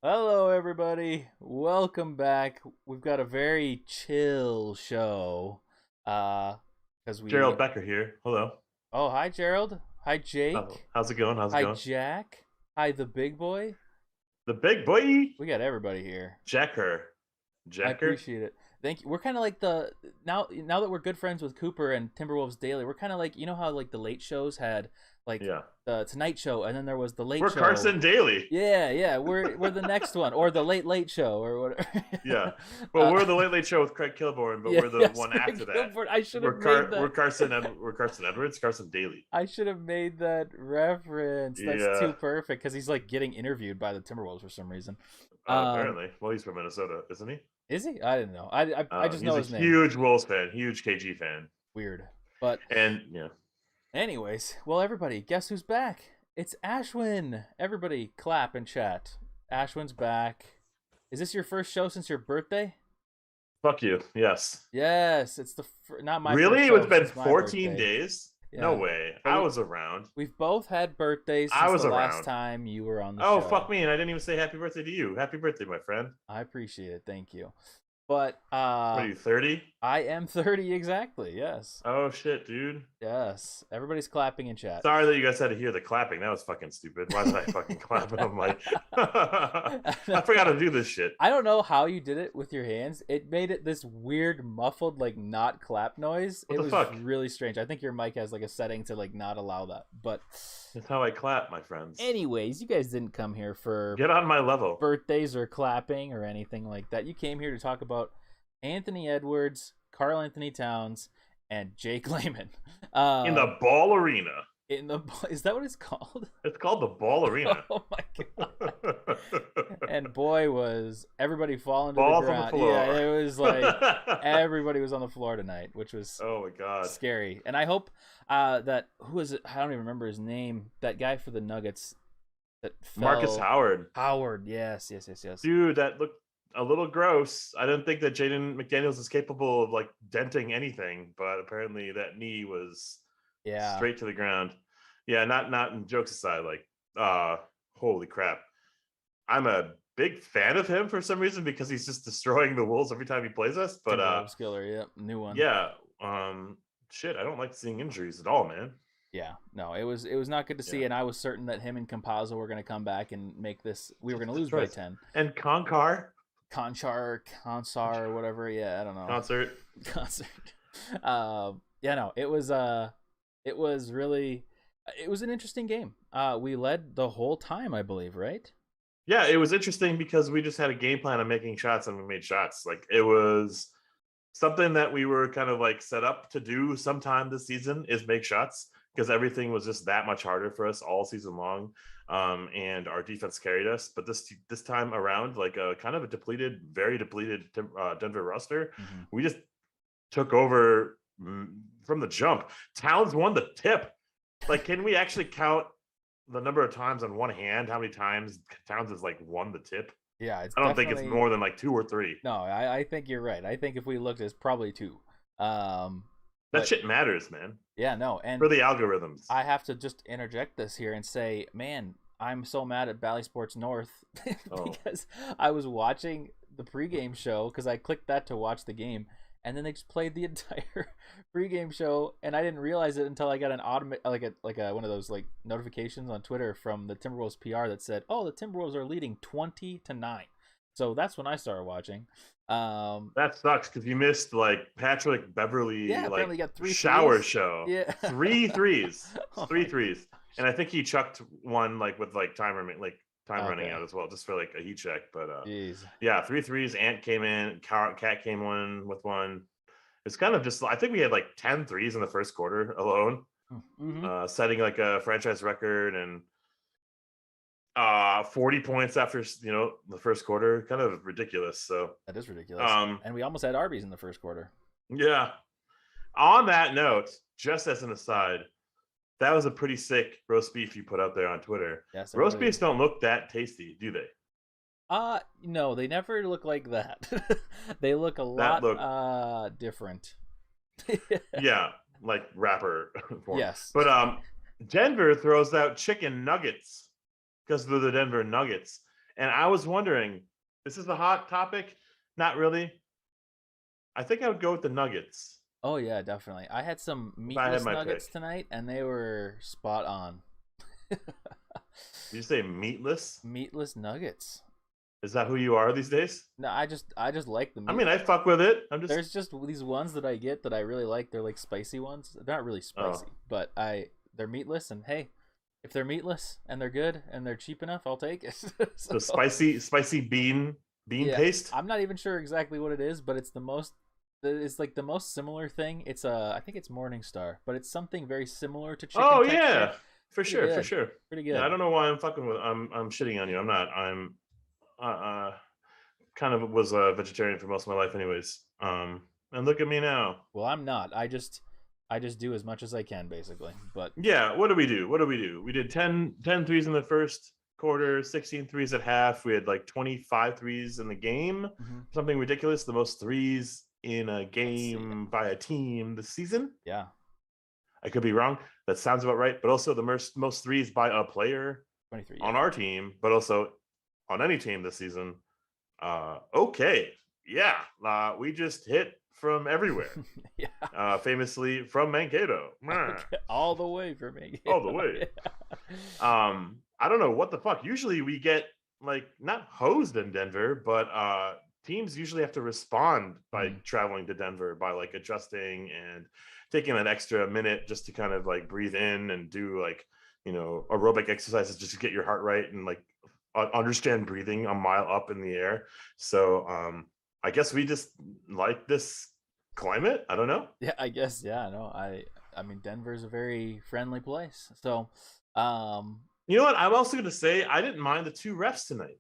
Hello, everybody. Welcome back. We've got a very chill show. Because we. Gerald Becker here. Hello. Oh, hi, Gerald. Hi, Jake. Oh, how's it going? Hi, Jack. Hi, the big boy. The big boy. We got everybody here. Jacker. I appreciate it. Thank you. We're kind of like now that we're good friends with Cooper and Timberwolves Daily. We're kind of like how like the late shows had the Tonight Show, and then there was the Late Show. We're Carson Daily. Yeah. We're the next one, or the Late Show, or whatever. Yeah. Well, we're the Late Show with Craig Kilborn, but we're the one after that. I should have made that. We're Carson Edwards. Carson Daily. I should have made that reference. That's too perfect because he's like getting interviewed by the Timberwolves for some reason. Apparently. Well, he's from Minnesota, isn't he? Is he? I didn't know. I just know his name. He's a huge Wolves fan, huge KG fan. Weird, but yeah. Anyways, well, everybody, guess who's back? It's Ashwin. Everybody, clap and chat. Ashwin's back. Is this your first show since your birthday? Fuck you. Yes. Yes, it's not my. Really? First show it's been 14 birthday. Days. Yeah. No way. But I was around. We've both had birthdays since I was the around. last time you were on the show. show. Oh, fuck me. And I didn't even say happy birthday to you. Happy birthday, my friend. I appreciate it. Thank you. But what are you, 30? I am 30 exactly. Yes. Oh shit, dude. Yes. Everybody's clapping in chat. Sorry that you guys had to hear the clapping. That was fucking stupid. Why did I fucking clap? And I'm like, I forgot to do this shit. I don't know how you did it with your hands. It made it this weird muffled like not clap noise. What it the fuck? Was really strange. I think your mic has like a setting to like not allow that. But that's how I clap, my friends. Anyways, you guys didn't come here for get on my level. Birthdays or clapping or anything like that. You came here to talk about Anthony Edwards, Karl Anthony Towns, and Jake Layman. In the Ball Arena. Is that what it's called? It's called the Ball Arena. Oh my god! And boy, was everybody falling to Balls the ground. on the floor. Yeah, it was like everybody was on the floor tonight, which was oh my god, scary. And I hope that who is it? I don't even remember his name. That guy for the Nuggets that fell. Marcus Howard. Howard, yes. Dude, that looked a little gross. I didn't think that Jaden McDaniels is capable of like denting anything, but apparently that knee was straight to the ground. Yeah, not jokes aside, like holy crap. I'm a big fan of him for some reason because he's just destroying the Wolves every time he plays us. But Skiller, yep, new one. Yeah. Shit, I don't like seeing injuries at all, man. Yeah, no, it was not good to see, and I was certain that him and Campazzo were going to come back and make this. We were going to lose by 10. And Conchar, or whatever. Yeah, I don't know. Concert. Yeah, no, it was really, it was an interesting game. We led the whole time, I believe, right? Yeah, it was interesting because we just had a game plan of making shots and we made shots. Like it was something that we were kind of like set up to do sometime this season is make shots. because everything was just that much harder for us all season long. And our defense carried us. But this time around, like a kind of a very depleted Denver roster, we just took over from the jump. Towns won the tip. Like, can we actually count the number of times on one hand how many times Towns has like won the tip? Yeah, I don't think it's more than like 2 or 3. No, I think you're right. I think if we looked, it's probably 2. That shit matters, man. Yeah, no, and for the algorithms. I have to just interject this here and say, man, I'm so mad at Bally Sports North because I was watching the pregame show because I clicked that to watch the game, and then they just played the entire pregame show, and I didn't realize it until I got an one of those like notifications on Twitter from the Timberwolves PR that said, "Oh, the Timberwolves are leading 20-9." So that's when I started watching. That sucks because you missed like Patrick Beverly like got 3 shower threes. show. Yeah, 3 threes, 3 threes, and I think he chucked one like with like time running out as well, just for like a heat check. But yeah, 3 threes. Ant came in, Cat came in with one. It's kind of just, I think we had like 10 threes in the first quarter alone, setting like a franchise record, and 40 points after the first quarter. Kind of ridiculous. So that is ridiculous. And we almost had Arby's in the first quarter. Yeah. On that note, just as an aside, that was a pretty sick roast beef you put out there on Twitter. Yes, roast beefs don't look that tasty, do they? No, they never look like that. They look a lot different. Yeah, like rapper form. Yes. But Denver throws out chicken nuggets because they're the Denver Nuggets. And I was wondering, this is a hot topic? Not really. I think I would go with the Nuggets. Oh yeah, definitely. I had some meatless nuggets tonight, and they were spot on. Did you say meatless? Meatless nuggets. Is that who you are these days? No, I just like the meat. I mean, I fuck with it. There's just these ones that I get that I really like. They're like spicy ones. They're not really spicy, but they're meatless, and hey, if they're meatless and they're good and they're cheap enough, I'll take it. So spicy bean paste? I'm not even sure exactly what it is, but it's like the most similar thing. It's I think it's Morningstar, but it's something very similar to chicken. Oh texture. Yeah, for sure. Pretty good. Yeah, I don't know why I'm fucking with. I'm shitting on you. I'm not. I'm kind of was a vegetarian for most of my life, anyways. And look at me now. Well, I'm not. I just do as much as I can, basically. But yeah, what do we do? We did 10 threes in the first quarter, 16 threes at half. We had like 25 threes in the game. Something ridiculous. The most threes in a game by a team this season. Yeah. I could be wrong. That sounds about right. But also the most threes by a player 23 on our team, but also on any team this season. Okay. Yeah. We just hit from everywhere. Yeah. Famously from Mankato. All the way from Mankato. All the way. I don't know what the fuck. Usually we get like not hosed in Denver, but teams usually have to respond by traveling to Denver, by like adjusting and taking an extra minute just to kind of like breathe in and do like, aerobic exercises just to get your heart right and like understand breathing a mile up in the air. So I guess we just like this climate. I don't know. Yeah, I guess. Yeah, no, I mean, Denver's a very friendly place. So, you know what? I'm also going to say I didn't mind the 2 refs tonight.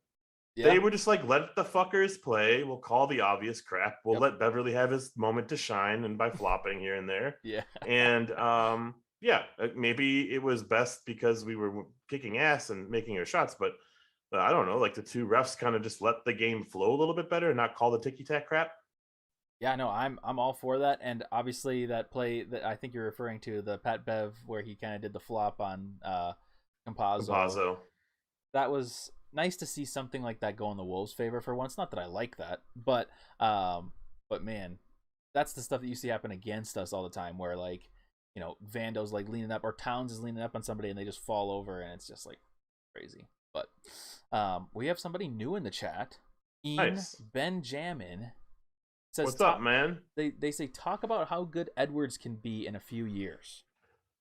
Yeah. They were just like, let the fuckers play. We'll call the obvious crap. We'll let Beverly have his moment to shine, and by flopping here and there. Yeah. And maybe it was best because we were kicking ass and making our shots, but I don't know, like the 2 refs kind of just let the game flow a little bit better and not call the ticky-tack crap. Yeah, no, I'm all for that. And obviously that play that I think you're referring to, the Pat Bev where he kind of did the flop on Campazzo. That was nice to see something like that go in the Wolves' favor for once. Not that I like that, but man, that's the stuff that you see happen against us all the time, where like, Vando's like leaning up, or Towns is leaning up on somebody and they just fall over, and it's just like crazy. But we have somebody new in the chat. Ian Benjamin says, "What's up, man?" They say talk about how good Edwards can be in a few years.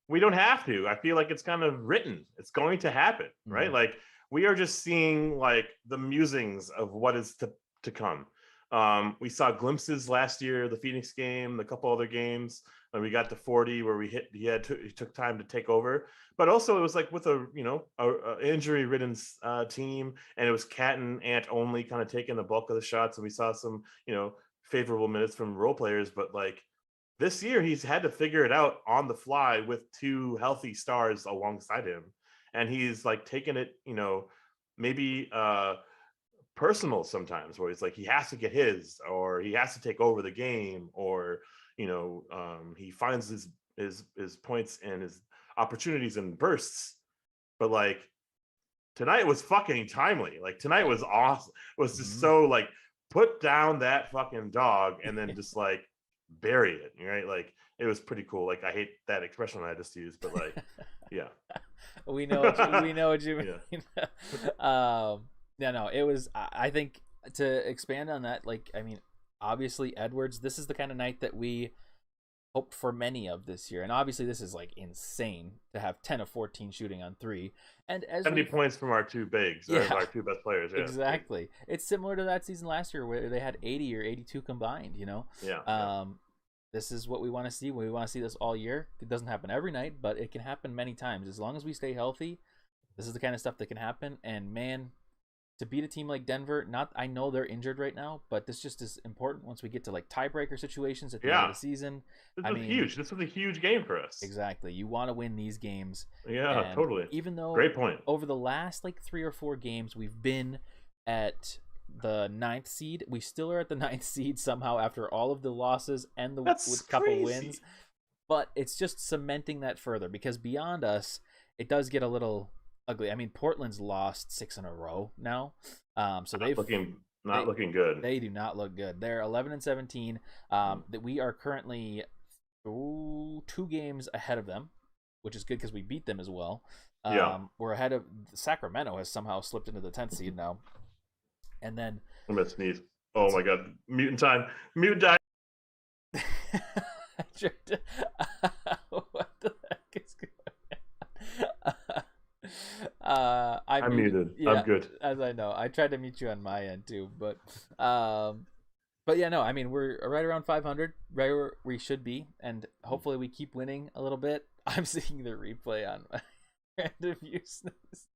We don't have to. I feel like it's kind of written. It's going to happen, right? Like we are just seeing like the musings of what is to come. We saw glimpses last year, the Phoenix game, a couple other games, when we got to 40 where he took time to take over. But also it was like with a injury ridden team, and it was Cat and Ant only kind of taking the bulk of the shots, and we saw some favorable minutes from role players. But like this year, he's had to figure it out on the fly with two healthy stars alongside him, and he's like taking it maybe personal sometimes, where it's like he has to get his, or he has to take over the game, or he finds his points and his opportunities in bursts. But like tonight was fucking timely. Like tonight was awesome. It was just so like, put down that fucking dog and then just like bury it, right? Like it was pretty cool. Like I hate that expression I just used, but like yeah. we know what you mean. Yeah. No, it was, I think, to expand on that, like, I mean, obviously Edwards, this is the kind of night that we hoped for many of this year. And obviously this is like insane to have 10 of 14 shooting on three. And as 70 points from our two bigs, our two best players. Yeah. Exactly. It's similar to that season last year where they had 80 or 82 combined, Yeah. This is what we want to see. We want to see this all year. It doesn't happen every night, but it can happen many times. As long as we stay healthy, this is the kind of stuff that can happen. And man, to beat a team like Denver, I know they're injured right now, but this just is important once we get to like tiebreaker situations at the end of the season. This was huge. This was a huge game for us. Exactly. You want to win these games. Yeah, totally. Even though, great point, over the last like 3 or 4 games, we've been at the 9th seed. We still are at the 9th seed somehow after all of the losses and with couple wins. But it's just cementing that further, because beyond us, it does get a little ugly. I mean, Portland's lost 6 in a row now, so they've not looking good. They do not look good. They're 11-17. That we are currently 2 games ahead of them, which is good because we beat them as well. We're ahead of Sacramento. Has somehow slipped into the 10th seed now, and then I'm gonna sneeze. Oh my god! Mutant time. Mutant time. What the heck is going on? I'm muted. Yeah, I'm good. As I know, I tried to mute you on my end too, but yeah, no, I mean, we're right around 500, right where we should be, and hopefully we keep winning a little bit. I'm seeing the replay on my random useness.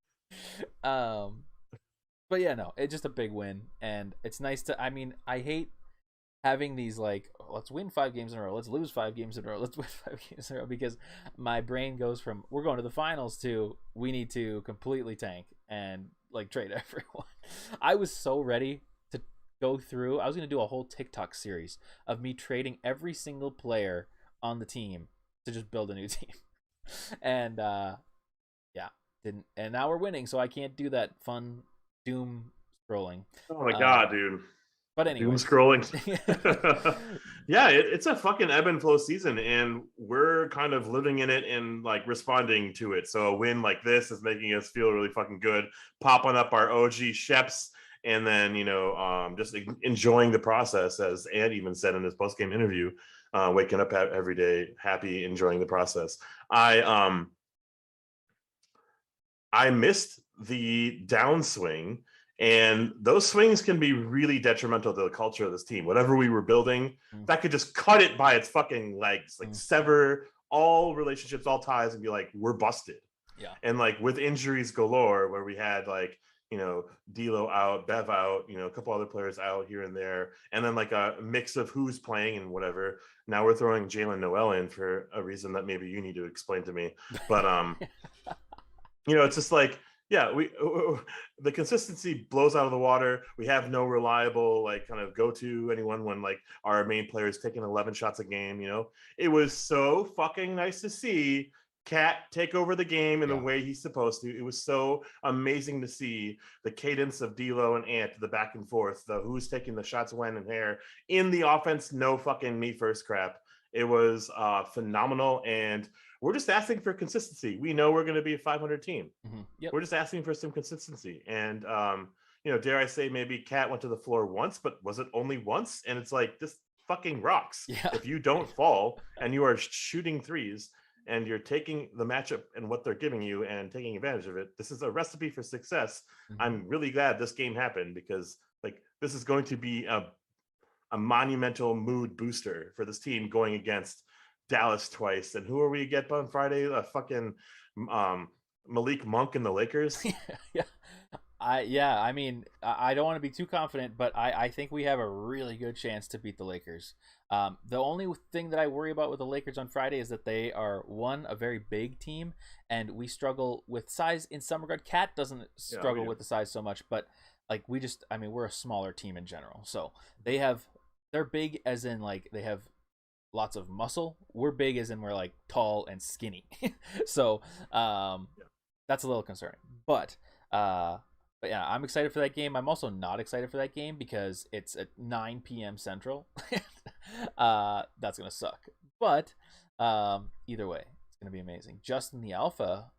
But yeah, no, it's just a big win, and it's nice to. I mean, I hate having these like, let's win 5 games in a row, let's lose 5 games in a row, let's win 5 games in a row, because my brain goes from we're going to the finals to we need to completely tank and like trade everyone. I was so ready to go through. I was going to do a whole TikTok series of me trading every single player on the team to just build a new team. And didn't. And now we're winning, so I can't do that fun doom scrolling. Oh my god, dude. But anyway, doom scrolling. Yeah, it's a fucking ebb and flow season, and we're kind of living in it and like responding to it. So a win like this is making us feel really fucking good, popping up our OG Sheps, and then just enjoying the process, as Ant even said in his post-game interview, waking up every day happy, enjoying the process. I missed the downswing, and those swings can be really detrimental to the culture of this team. Whatever we were building, that could just cut it by its fucking legs, like sever all relationships, all ties, and be like, we're busted. Yeah. And like with injuries galore, where we had like D'Lo out, Bev out, a couple other players out here and there, and then like a mix of who's playing and whatever. Now we're throwing Jalen Noel in for a reason that maybe you need to explain to me. But it's just like, yeah, the consistency blows out of the water. We have no reliable like kind of go to anyone when like our main player is taking 11 shots a game. It was so fucking nice to see Cat take over the game in the way he's supposed to. It was so amazing to see the cadence of D'Lo and Ant, the back and forth, the who's taking the shots when and where in the offense. No fucking me first crap. It was phenomenal, and we're just asking for consistency. We know we're going to be a 500 team. Mm-hmm. Yep. We're just asking for some consistency, and dare I say, maybe Cat went to the floor once, but was it only once? And it's like, this fucking rocks. Yeah. If you don't fall and you are shooting threes and you're taking the matchup and what they're giving you and taking advantage of it, this is a recipe for success. Mm-hmm. I'm really glad this game happened, because like this is going to be a a monumental mood booster for this team going against Dallas twice. And who are we get on Friday? Fucking Malik Monk and the Lakers. Yeah. I mean, I don't want to be too confident, but I think we have a really good chance to beat the Lakers. The only thing that I worry about with the Lakers on Friday is that they are, one, a very big team, and we struggle with size in some regard. Cat doesn't struggle with the size so much, but like we're a smaller team in general. So they're big as in like they have lots of muscle. We're big as in we're like tall and skinny. So that's a little concerning. But yeah, I'm excited for that game. I'm also not excited for that game because it's at 9 p.m. Central. That's going to suck. But either way, it's going to be amazing. Justin the Alpha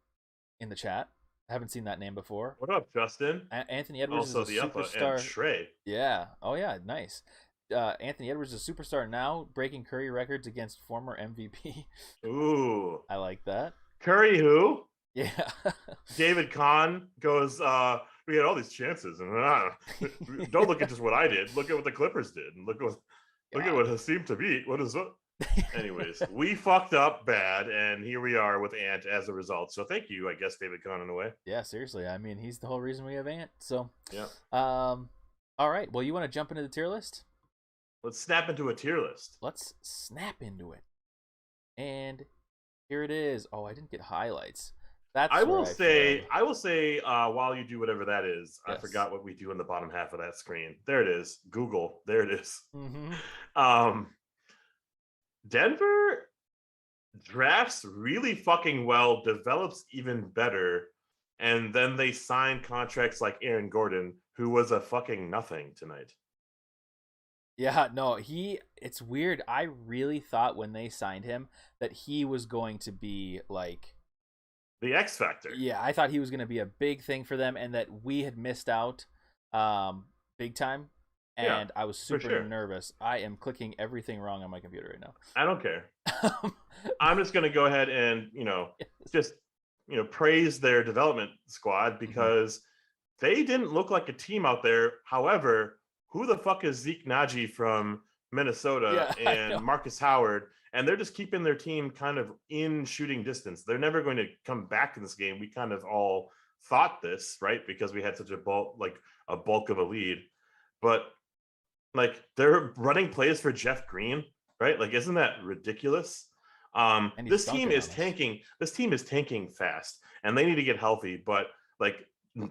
in the chat. I haven't seen that name before. What up, Justin? Anthony Edwards also is a the superstar. Alpha and Trey. Yeah. Oh, yeah. Nice. Anthony Edwards is a superstar now, breaking Curry records against former MVP. Ooh. I like that. Curry who? Yeah. David Kahn goes, we had all these chances, and don't look at just what I did. Look at what the Clippers did, and look at what has seemed to be. What is what? Anyways, we fucked up bad, and here we are with Ant as a result. So thank you, I guess, David Kahn, in a way. Yeah, seriously. I mean, he's the whole reason we have Ant. So yeah. All right. Well, you want to jump into the tier list? Let's snap into a tier list. Let's snap into it. And here it is. Oh, I didn't get highlights. I will say, while you do whatever that is, yes. I forgot what we do in the bottom half of that screen. There it is. Google. There it is. Mm-hmm. Denver drafts really fucking well, develops even better, and then they sign contracts like Aaron Gordon, who was a fucking nothing tonight. Yeah, no, it's weird. I really thought when they signed him that he was going to be like the X factor. Yeah, I thought he was going to be a big thing for them, and that we had missed out big time. And I was super nervous. I am clicking everything wrong on my computer right now. I don't care. I'm just going to go ahead and, just praise their development squad because they didn't look like a team out there. However, who the fuck is Zeke Naji from Minnesota and Marcus Howard? And they're just keeping their team kind of in shooting distance. They're never going to come back in this game. We kind of all thought this, right? Because we had such a bulk of a lead. But they're running plays for Jeff Green, right? Like, isn't that ridiculous? This team is tanking. This team is tanking fast, and they need to get healthy. But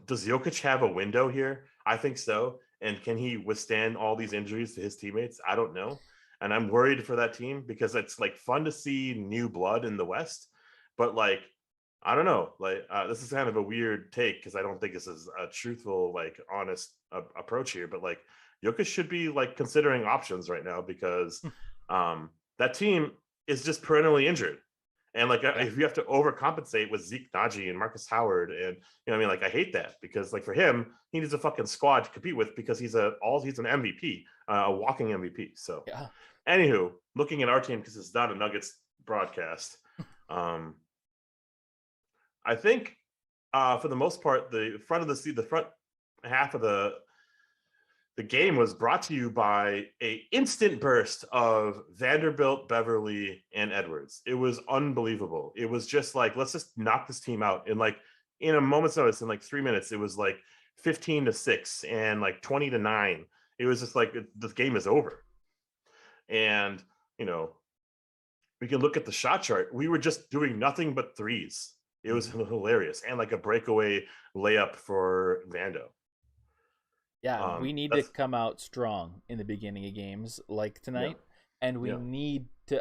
does Jokic have a window here? I think so. And can he withstand all these injuries to his teammates? I don't know. And I'm worried for that team because it's fun to see new blood in the West. But I don't know. This is kind of a weird take because I don't think this is a truthful, honest approach here. But Jokic should be considering options right now because that team is just perennially injured. And if you have to overcompensate with Zeke Naji and Marcus Howard, and I hate that because for him, he needs a fucking squad to compete with because he's an MVP, a walking MVP. So, anywho, looking at our team because it's not a Nuggets broadcast, I think for the most part, the front half of the game was brought to you by a instant burst of Vanderbilt, Beverly, and Edwards. It was unbelievable. It was just let's just knock this team out. And in a moment's notice, in 3 minutes, it was 15-6 and 20-9. It was just this game is over. And, we can look at the shot chart. We were just doing nothing but threes. It was hilarious. And a breakaway layup for Vando. Yeah, we need to come out strong in the beginning of games like tonight. Yeah. And we need to,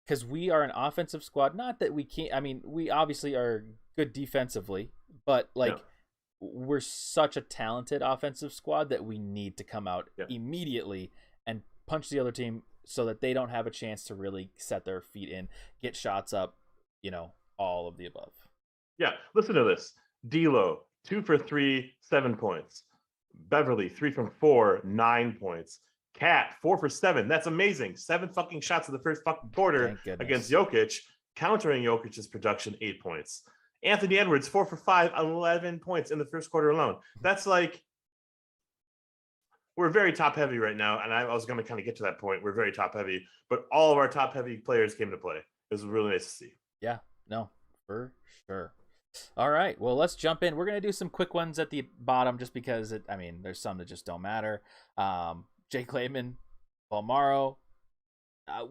because we are an offensive squad. Not that we can't, we obviously are good defensively, but we're such a talented offensive squad that we need to come out immediately and punch the other team so that they don't have a chance to really set their feet in, get shots up, all of the above. Yeah, listen to this. D'Lo, 2 for 3, 7 points. Beverly, 3 from 4, 9 points. Cat, 4 for 7. That's amazing. 7 fucking shots in the first fucking quarter against Jokic, countering Jokic's production, 8 points. Anthony Edwards, 4 for 5, 11 points in the first quarter alone. That's we're very top heavy right now, and I was going to kind of get to that point. We're very top heavy, but all of our top heavy players came to play. It was really nice to see. Yeah, no, for sure. All right, well, let's jump in. We're gonna do some quick ones at the bottom, just because there's some that just don't matter. Jake Layman, Balmaro.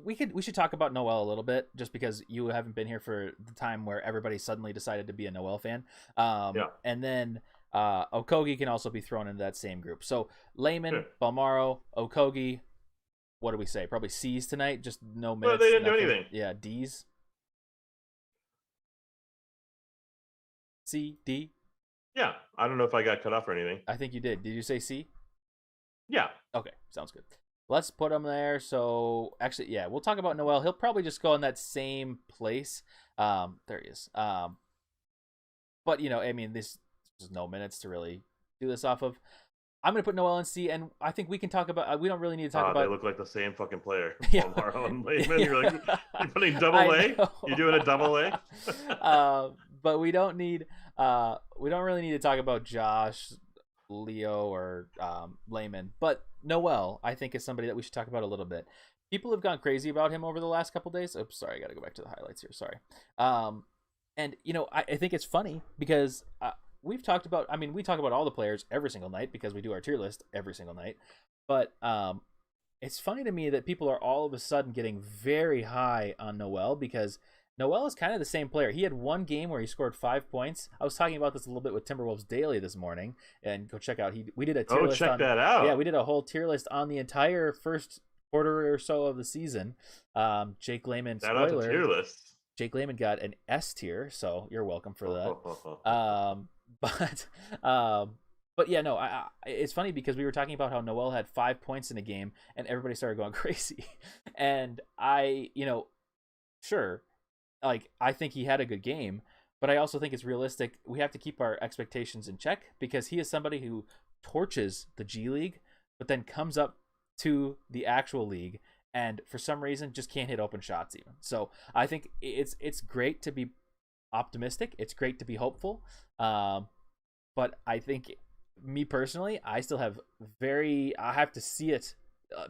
We should talk about Noel a little bit, just because you haven't been here for the time where everybody suddenly decided to be a Noel fan. And then Okogie can also be thrown into that same group. So Layman, Balmaro, Okogie. What do we say? Probably C's tonight. Just no minutes. Well, they didn't do anything. Yeah, D's. C, D. Yeah, I don't know if I got cut off or anything. I think you did. Did you say C? Yeah. Okay, sounds good. Let's put him there. So actually, yeah, we'll talk about Noel. He'll probably just go in that same place. There he is. But this there's no minutes to really do this off of. I'm gonna put Noel in C, and I think we can talk about. We don't really need to talk about. They look like the same fucking player. Yeah. Balmaro and Layman. You're like, you're putting double A. You're doing a double A. But we don't need. We don't really need to talk about Josh, Leo, or Layman. But Noel, I think, is somebody that we should talk about a little bit. People have gone crazy about him over the last couple days. Oops, sorry, I got to go back to the highlights here. Sorry. And I think it's funny because we've talked about. I mean, we talk about all the players every single night because we do our tier list every single night. But it's funny to me that people are all of a sudden getting very high on Noel, because Noel is kind of the same player. He had one game where he scored 5 points. I was talking about this a little bit with Timberwolves Daily this morning, and go check out. We did a tier list. Check that out. Yeah, we did a whole tier list on the entire first quarter or so of the season. Jake Layman, spoiler. Tier list. Jake Layman got an S tier, so you're welcome for that. But yeah, no, it's funny because we were talking about how Noel had 5 points in a game, and everybody started going crazy. And sure. Like, I think he had a good game, but I also think it's realistic. We have to keep our expectations in check, because he is somebody who torches the G League, but then comes up to the actual league and for some reason just can't hit open shots even. So I think it's great to be optimistic. It's great to be hopeful. But I think, me personally, I still have I have to see it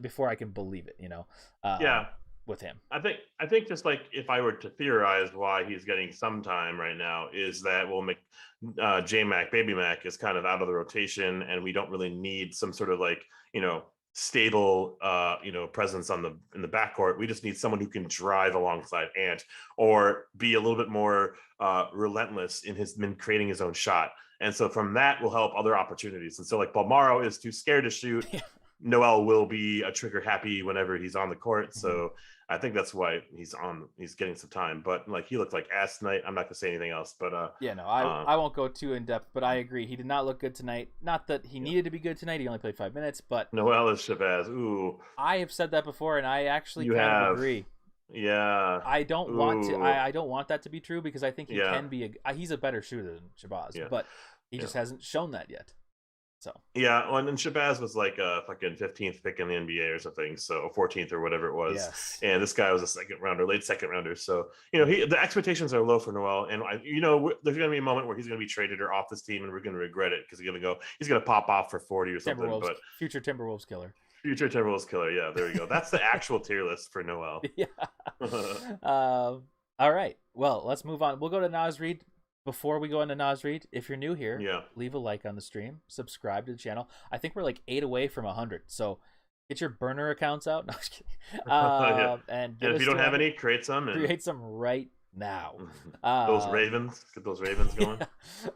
before I can believe it, yeah. With him. I think just like, if I were to theorize why he's getting some time right now, is that J-Mac, Baby Mac is kind of out of the rotation, and we don't really need some sort of stable presence in the backcourt. We just need someone who can drive alongside Ant, or be a little bit more relentless in creating his own shot. And so from that will help other opportunities. And so like Balmaro is too scared to shoot. Yeah. Noel will be a trigger happy whenever he's on the court. So I think that's why he's getting some time. But he looked like ass tonight. I'm not gonna say anything else. But I won't go too in depth. But I agree, he did not look good tonight. Not that he needed to be good tonight. He only played 5 minutes. But Noel is Shabazz. Ooh, I have said that before, and I actually of agree. Yeah, I don't want to. I don't want that to be true, because I think he can be he's a better shooter than Shabazz. Yeah. But he just hasn't shown that yet. So yeah, and Shabazz was like a fucking 15th pick in the NBA or something, so 14th or whatever it was. Yes. And this guy was a late second rounder. So the expectations are low for Noel, and there's gonna be a moment where he's gonna be traded or off this team, and we're gonna regret it, because he's gonna pop off for 40 or something. But future Timberwolves killer. Future Timberwolves killer. Yeah, there we go. That's the actual tier list for Noel. Yeah. All right. Well, let's move on. We'll go to Naz Reid. Before we go into Naz Reid, if you're new here, leave a like on the stream, subscribe to the channel. I think we're like 8 away from 100, so get your burner accounts out. No, I'm just kidding. And if you don't have any, create some right now. Those Ravens, get those Ravens going.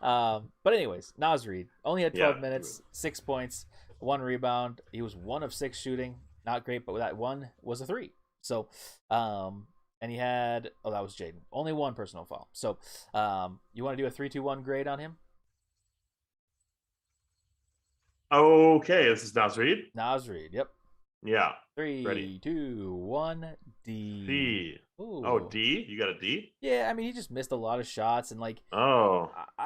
But anyways, Naz Reid only had 12 minutes, 6 points, 1 rebound. He was 1 of 6 shooting, not great, but that one was a 3. So and he had, that was Jaden. Only 1 personal foul. So, you want to do a 3-2-1 grade on him? Okay, this is Naz Reid. Naz Reid, yep. Yeah. 3, 2, 1, D. D. Ooh. Oh, D? You got a D? Yeah, I mean, he just missed a lot of shots, and I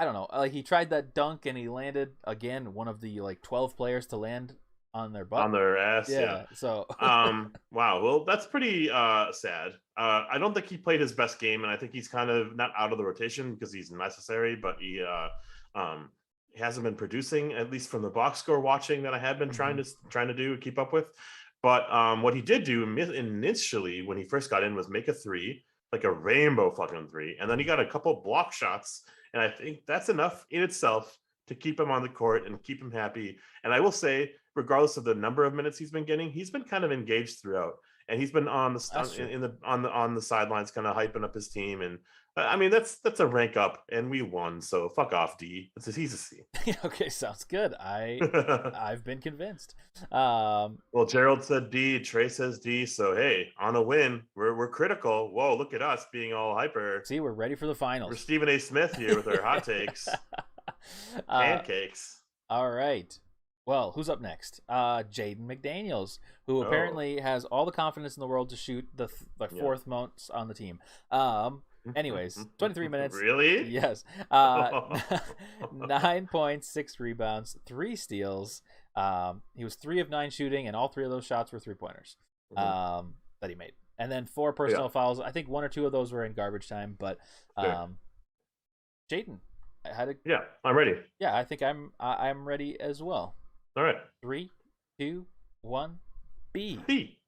don't know. He tried that dunk, and he landed, again, one of the 12 players to land on their butt. On their ass, yeah. So wow, well, that's pretty sad. I don't think he played his best game, and I think he's kind of not out of the rotation because he's necessary, but hasn't been producing, at least from the box score watching that I had been trying to do keep up with. But what he did do initially when he first got in was make a three, like a rainbow fucking three, and then he got a couple block shots, and I think that's enough in itself to keep him on the court and keep him happy. And I will say, regardless of the number of minutes he's been getting, he's been kind of engaged throughout, and he's been on the sidelines, kind of hyping up his team. And I mean, that's a rank up, and we won. So fuck off, D. He's a C. Okay, sounds good. I've been convinced. Well, Gerald said D. Trey says D. So hey, on a win, we're critical. Whoa, look at us being all hyper. See, we're ready for the finals. We're Stephen A. Smith here with our hot takes. Pancakes. All right. Well, who's up next? Jaden McDaniels, who apparently has all the confidence in the world to shoot the fourth most on the team. Anyways, 23 minutes. Really? Yes. 9 points, 6 rebounds, 3 steals. He was 3 of 9 shooting, and all 3 of those shots were 3-pointers that he made. And then 4 personal fouls. I think 1 or 2 of those were in garbage time. But Jaden, I'm ready. Yeah, I think I'm ready as well. All right. 3, 2, 1, B. B.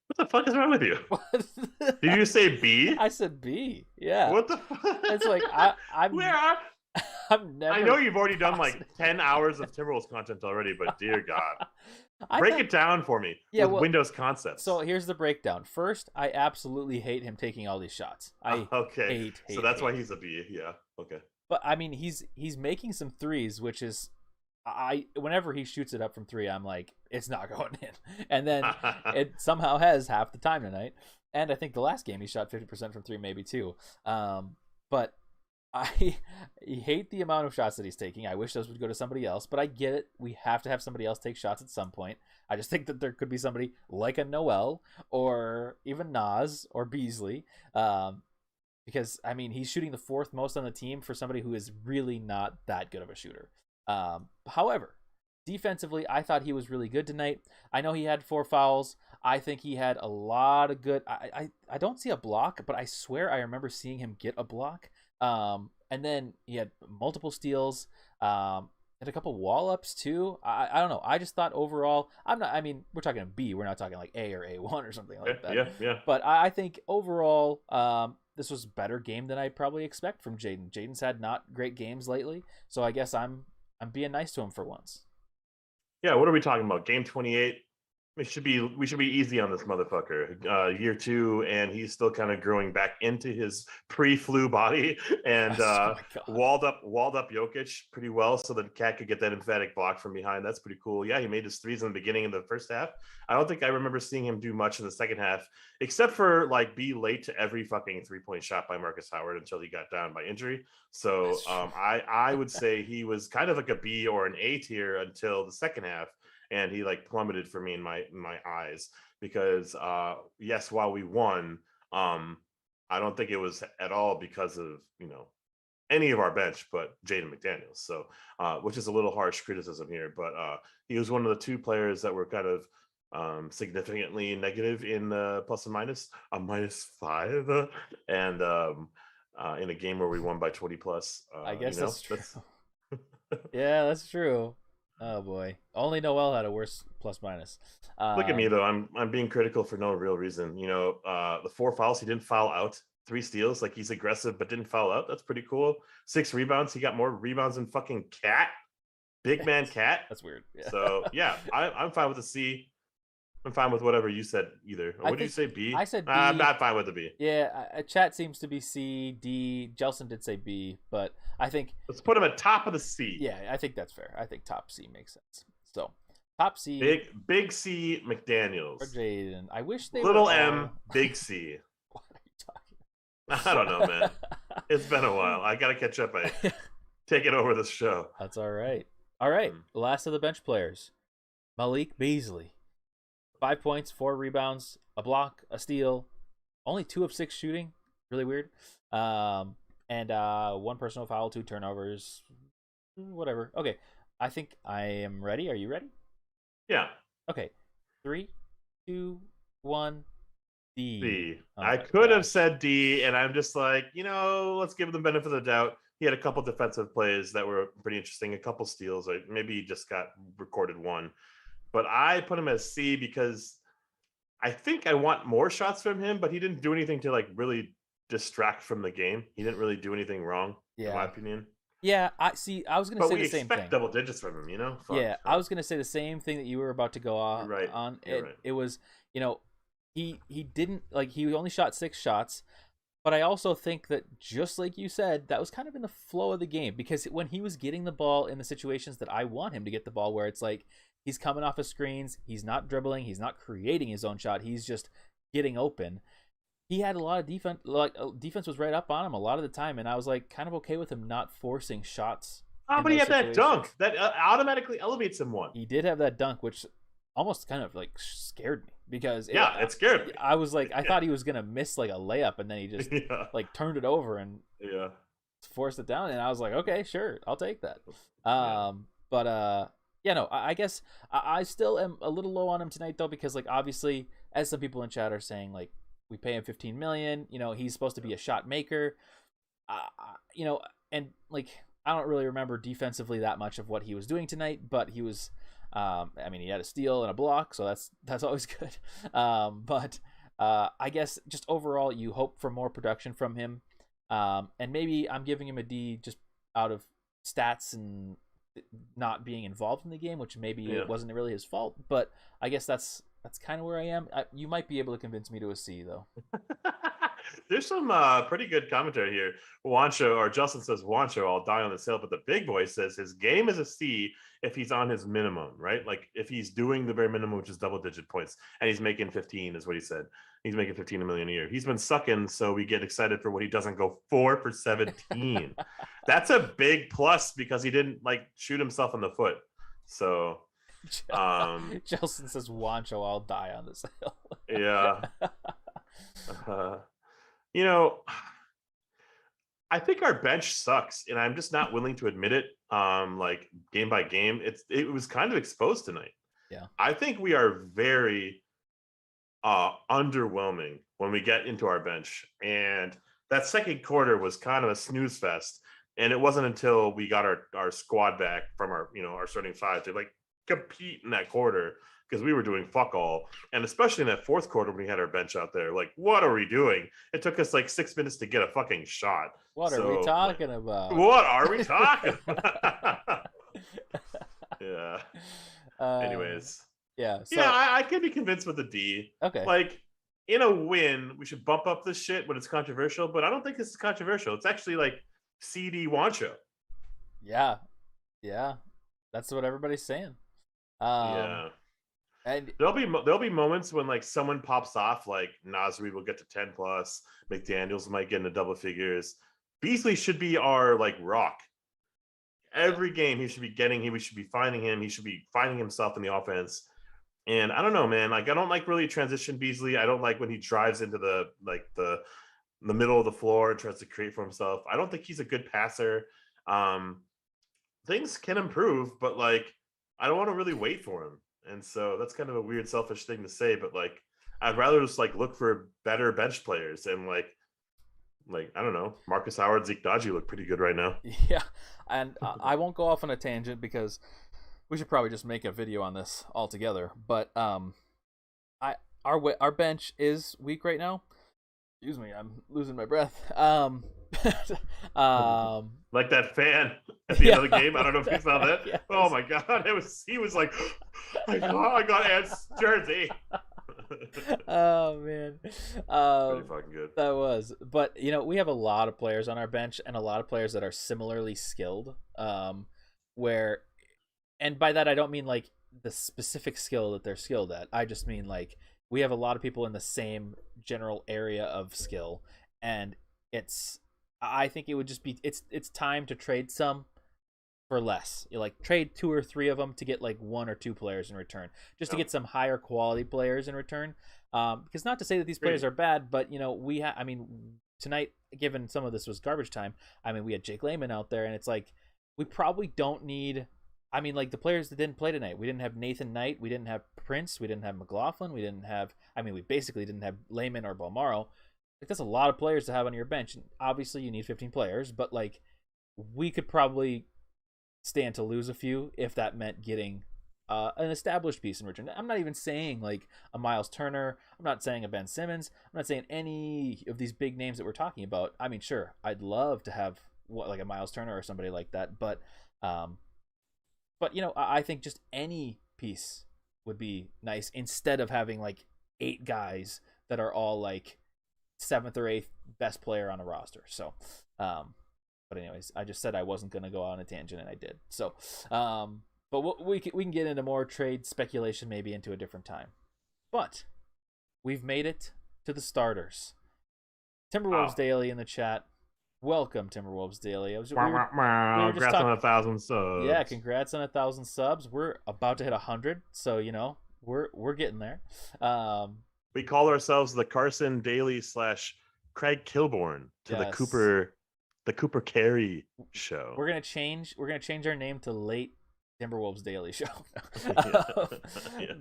What the fuck is wrong with you? Did you say B? I said B. Yeah. What the fuck? It's like I'm. Where are? I'm never. I know you've already done like 10 hours of Timberwolves content already, but dear God, break it down for me. Yeah, with Windows concepts. So here's the breakdown. First, I absolutely hate him taking all these shots. I hate. So that's why he's a B. Yeah. Okay. But I mean, he's making some threes, which is. Whenever he shoots it up from 3, I'm like, it's not going in, and then it somehow has half the time tonight. And I think the last game he shot 50% from 3, maybe too. But I hate the amount of shots that he's taking. I wish those would go to somebody else, but I get it. We have to have somebody else take shots at some point. I just think that there could be somebody like a Noel or even Nas or Beasley, because I mean he's shooting the 4th most on the team for somebody who is really not that good of a shooter. However, defensively, I thought he was really good tonight. I know he had 4 fouls. I think he had a lot of good. I don't see a block, but I swear I remember seeing him get a block. And then he had multiple steals. And a couple wall ups too. I don't know. I just thought overall, I mean, we're talking B. We're not talking like A or A1 or something like that. Yeah. But I think overall, this was a better game than I probably expect from Jaden. Jaden's had not great games lately, so I guess I'm being nice to him for once. Yeah, what are we talking about? Game 28. We should be easy on this motherfucker. Year 2, and he's still kind of growing back into his pre-flu body, and walled up Jokic pretty well, so that Cat could get that emphatic block from behind. That's pretty cool. Yeah, he made his threes in the beginning of the first half. I don't think I remember seeing him do much in the second half, except for like be late to every fucking 3-point shot by Marcus Howard until he got down by injury. So I would say he was kind of like a B or an A tier until the second half. And he like plummeted for me in my eyes because yes, while we won, I don't think it was at all because of any of our bench but Jaden McDaniels. So which is a little harsh criticism here, but he was one of the 2 players that were kind of significantly negative in plus and minus, a -5, and in a game where we won by 20 plus. I guess that's true. Yeah, that's true. Oh boy! Only Noel had a worse plus minus. Look at me though. I'm being critical for no real reason. The 4 fouls, he didn't foul out. 3 steals, like he's aggressive but didn't foul out. That's pretty cool. 6 rebounds. He got more rebounds than fucking Cat. Big man Cat. That's weird. Yeah. So yeah, I'm fine with the C. I'm fine with whatever you said either. What did you say? B? I said B. I'm not fine with the B. Yeah, chat seems to be C, D. Jelson did say B, but I think let's put him at top of the C. Yeah, I think that's fair. I think top C makes sense. So top C. Big C McDaniels. Or Jaden. I wish they little were M, big C. What are you talking about? I don't know, man. It's been a while. I gotta catch up. I taking over this show. That's all right. All right. Last of the bench players. Malik Beasley. 5 points, 4 rebounds, a block, a steal, only 2 of 6 shooting. Really weird. And 1 personal foul, 2 turnovers. Whatever. Okay. I think I am ready. Are you ready? Yeah. Okay. 3, 2, 1. D. I could have said D, and I'm just like, let's give them the benefit of the doubt. he had a couple defensive plays that were pretty interesting, a couple steals. Like maybe he just got recorded one, but I put him as C because I think I want more shots from him, but he didn't do anything to like really distract from the game. He didn't really do anything wrong, in my opinion. Yeah, I see. I was gonna but say we the same expect thing. double digits from him, you know. Yeah, I was gonna say the same thing that you were about to go You're right. on. You're right. It was, he didn't like he only shot 6 shots, but I also think that just like you said, that was kind of in the flow of the game because when he was getting the ball in the situations that I want him to get the ball, where it's like he's coming off of screens, he's not dribbling, he's not creating his own shot, he's just getting open. He had a lot of defense, like defense was right up on him a lot of the time, and I was like kind of okay with him not forcing shots. Oh, but he had that dunk that automatically elevates him one. He did have that dunk, which almost kind of like scared me because it scared me. I was like, I thought he was gonna miss like a layup, and then he just like turned it over and forced it down, and I was like, okay, sure, I'll take that. But no, I guess I still am a little low on him tonight though, because like obviously, as some people in chat are saying, like we pay him 15 million. He's supposed to be a shot maker. And like I don't really remember defensively that much of what he was doing tonight, but he was. He had a steal and a block, so that's always good. But I guess just overall, you hope for more production from him. And maybe I'm giving him a D just out of stats and not being involved in the game, which maybe it wasn't really his fault. But I guess that's kind of where I am. You might be able to convince me to a C, though. There's some pretty good commentary here. Wancho, or Justin says, Wancho, I'll die on this hill. But the big boy says his game is a C if he's on his minimum, right? Like if he's doing the bare minimum, which is double-digit points, and he's making 15 is what he said. He's making 15 million a year. He's been sucking, so we get excited for when he doesn't go 4 for 17. That's a big plus because he didn't like shoot himself in the foot. So Jelson says, Wancho, I'll die on this hill. Yeah. I think our bench sucks, and I'm just not willing to admit it. Like game by game, it was kind of exposed tonight. Yeah, I think we are very underwhelming when we get into our bench, and that second quarter was kind of a snooze fest. And it wasn't until we got our squad back from our starting five to like compete in that quarter, because we were doing fuck all. And especially in that fourth quarter when we had our bench out there, like, what are we doing? It took us like 6 minutes to get a fucking shot. What are we talking about? What are we talking about? Yeah. Anyways. Yeah. So, I can be convinced with a D. Okay. Like, in a win, we should bump up this shit when it's controversial, but I don't think this is controversial. It's actually like CD Wancho. Yeah. Yeah. That's what everybody's saying. Yeah. And there'll be moments when like someone pops off, like Nasri will get to 10 plus, McDaniels might get into double figures. Beasley should be our like rock. Every game we should be finding him. He should be finding himself in the offense. And I don't know, man. Like I don't like really transition Beasley. I don't like when he drives into the middle of the floor and tries to create for himself. I don't think he's a good passer. Things can improve, but like I don't want to really wait for him. And so that's kind of a weird, selfish thing to say, but like I'd rather just like look for better bench players, and like I don't know, Marcus Howard, Zeke Dodgy look pretty good right now. Yeah, and I won't go off on a tangent because we should probably just make a video on this altogether. But our bench is weak right now. Excuse me, I'm losing my breath. Like that fan at the end of the game. I don't know if you saw that. Yes. Oh my god, he was like, I got Ant's jersey. Oh man, pretty fucking good. That was. But we have a lot of players on our bench and a lot of players that are similarly skilled. Where, and by that I don't mean like the specific skill that they're skilled at. I just mean like we have a lot of people in the same general area of skill, and I think it would just be it's time to trade some for less. You like trade 2 or 3 of them to get like 1 or 2 players in return, just to get some higher quality players in return. Because not to say that these players are bad, but tonight, given some of this was garbage time, we had Jake Layman out there, and it's like we probably don't need. The players that didn't play tonight, we didn't have Nathan Knight, we didn't have Prince, we didn't have McLaughlin, we didn't have. We basically didn't have Layman or Balmaro. Like that's a lot of players to have on your bench, and obviously you need 15 players, but like we could probably stand to lose a few if that meant getting an established piece in return. I'm not even saying like a Miles Turner. I'm not saying a Ben Simmons. I'm not saying any of these big names that we're talking about. I mean, sure, I'd love to have like a Miles Turner or somebody like that, but I think just any piece would be nice instead of having like 8 guys that are all like 7th or 8th best player on a roster. So, but anyways, I just said I wasn't going to go on a tangent, and I did. So, but we can get into more trade speculation maybe into a different time. But we've made it to the starters. Timberwolves Daily in the chat. Welcome, Timberwolves Daily. We were just congrats on 1,000 subs. Yeah, congrats on 1,000 subs. We're about to hit 100, so we're getting there. We call ourselves the Carson Daily / Craig Kilborn to the Cooper Carey show. We're gonna change our name to Late Timberwolves Daily Show.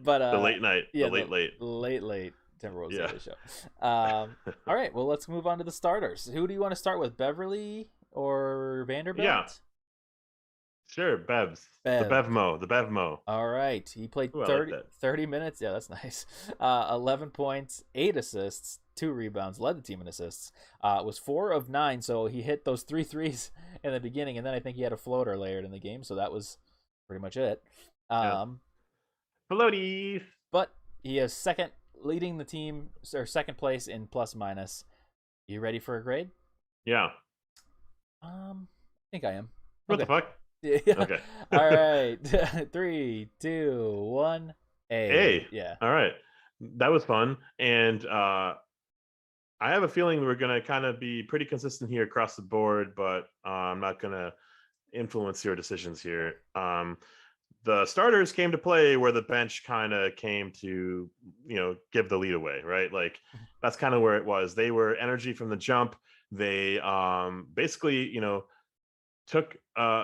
But the late night, late Timberwolves Daily Show. All right, well, let's move on to the starters. Who do you want to start with, Beverly or Vanderbilt? Yeah, sure, Bev. The Bevmo. All right, he played 30 minutes. Yeah, that's nice. 11 points, 8 assists, 2 rebounds, led the team in assists. Was 4 of 9, so he hit those 3 threes in the beginning, and then I think he had a floater layered in the game, so that was pretty much it. Floaties. But he is leading the team, or second place in plus minus. You ready for a grade? Yeah. I think I am. What the fuck? Yeah. Okay. All right. 3, 2, 1. A. Yeah. All right. That was fun, and I have a feeling we're gonna kind of be pretty consistent here across the board, but I'm not gonna influence your decisions here. The starters came to play where the bench kind of came to, give the lead away, right? Like that's kind of where it was. They were energy from the jump. They basically, took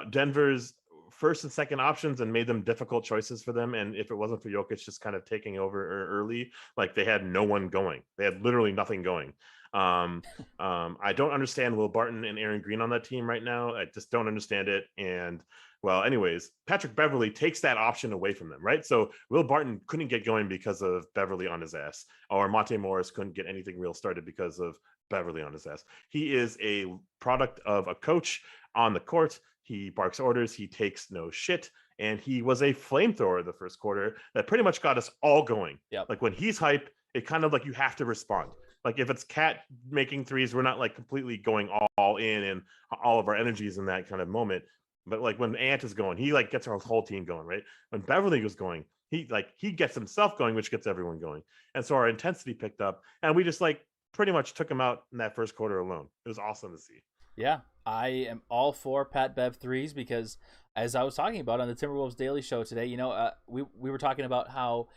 Denver's first and second options and made them difficult choices for them. And if it wasn't for Jokic just kind of taking over early, like they had no one going. They had literally nothing going. I don't understand Will Barton and Aaron Green on that team right now. I just don't understand it. And well, anyways, Patrick Beverley takes that option away from them, right? So Will Barton couldn't get going because of Beverley on his ass, or Monte Morris couldn't get anything real started because of Beverley on his ass. He is a product of a coach on the court. He barks orders. He takes no shit. And he was a flamethrower the first quarter that pretty much got us all going. Yep. Like when he's hype, it kind of like you have to respond. Like if it's Cat making threes, we're not like completely going all in and all of our energies in that kind of moment. But like when Ant is going, he like gets our whole team going, right? When Beverly was going, he gets himself going, which gets everyone going. And so our intensity picked up, and we just like pretty much took him out in that first quarter alone. It was awesome to see. Yeah, I am all for Pat Bev threes because as I was talking about on the Timberwolves Daily Show today, we were talking about how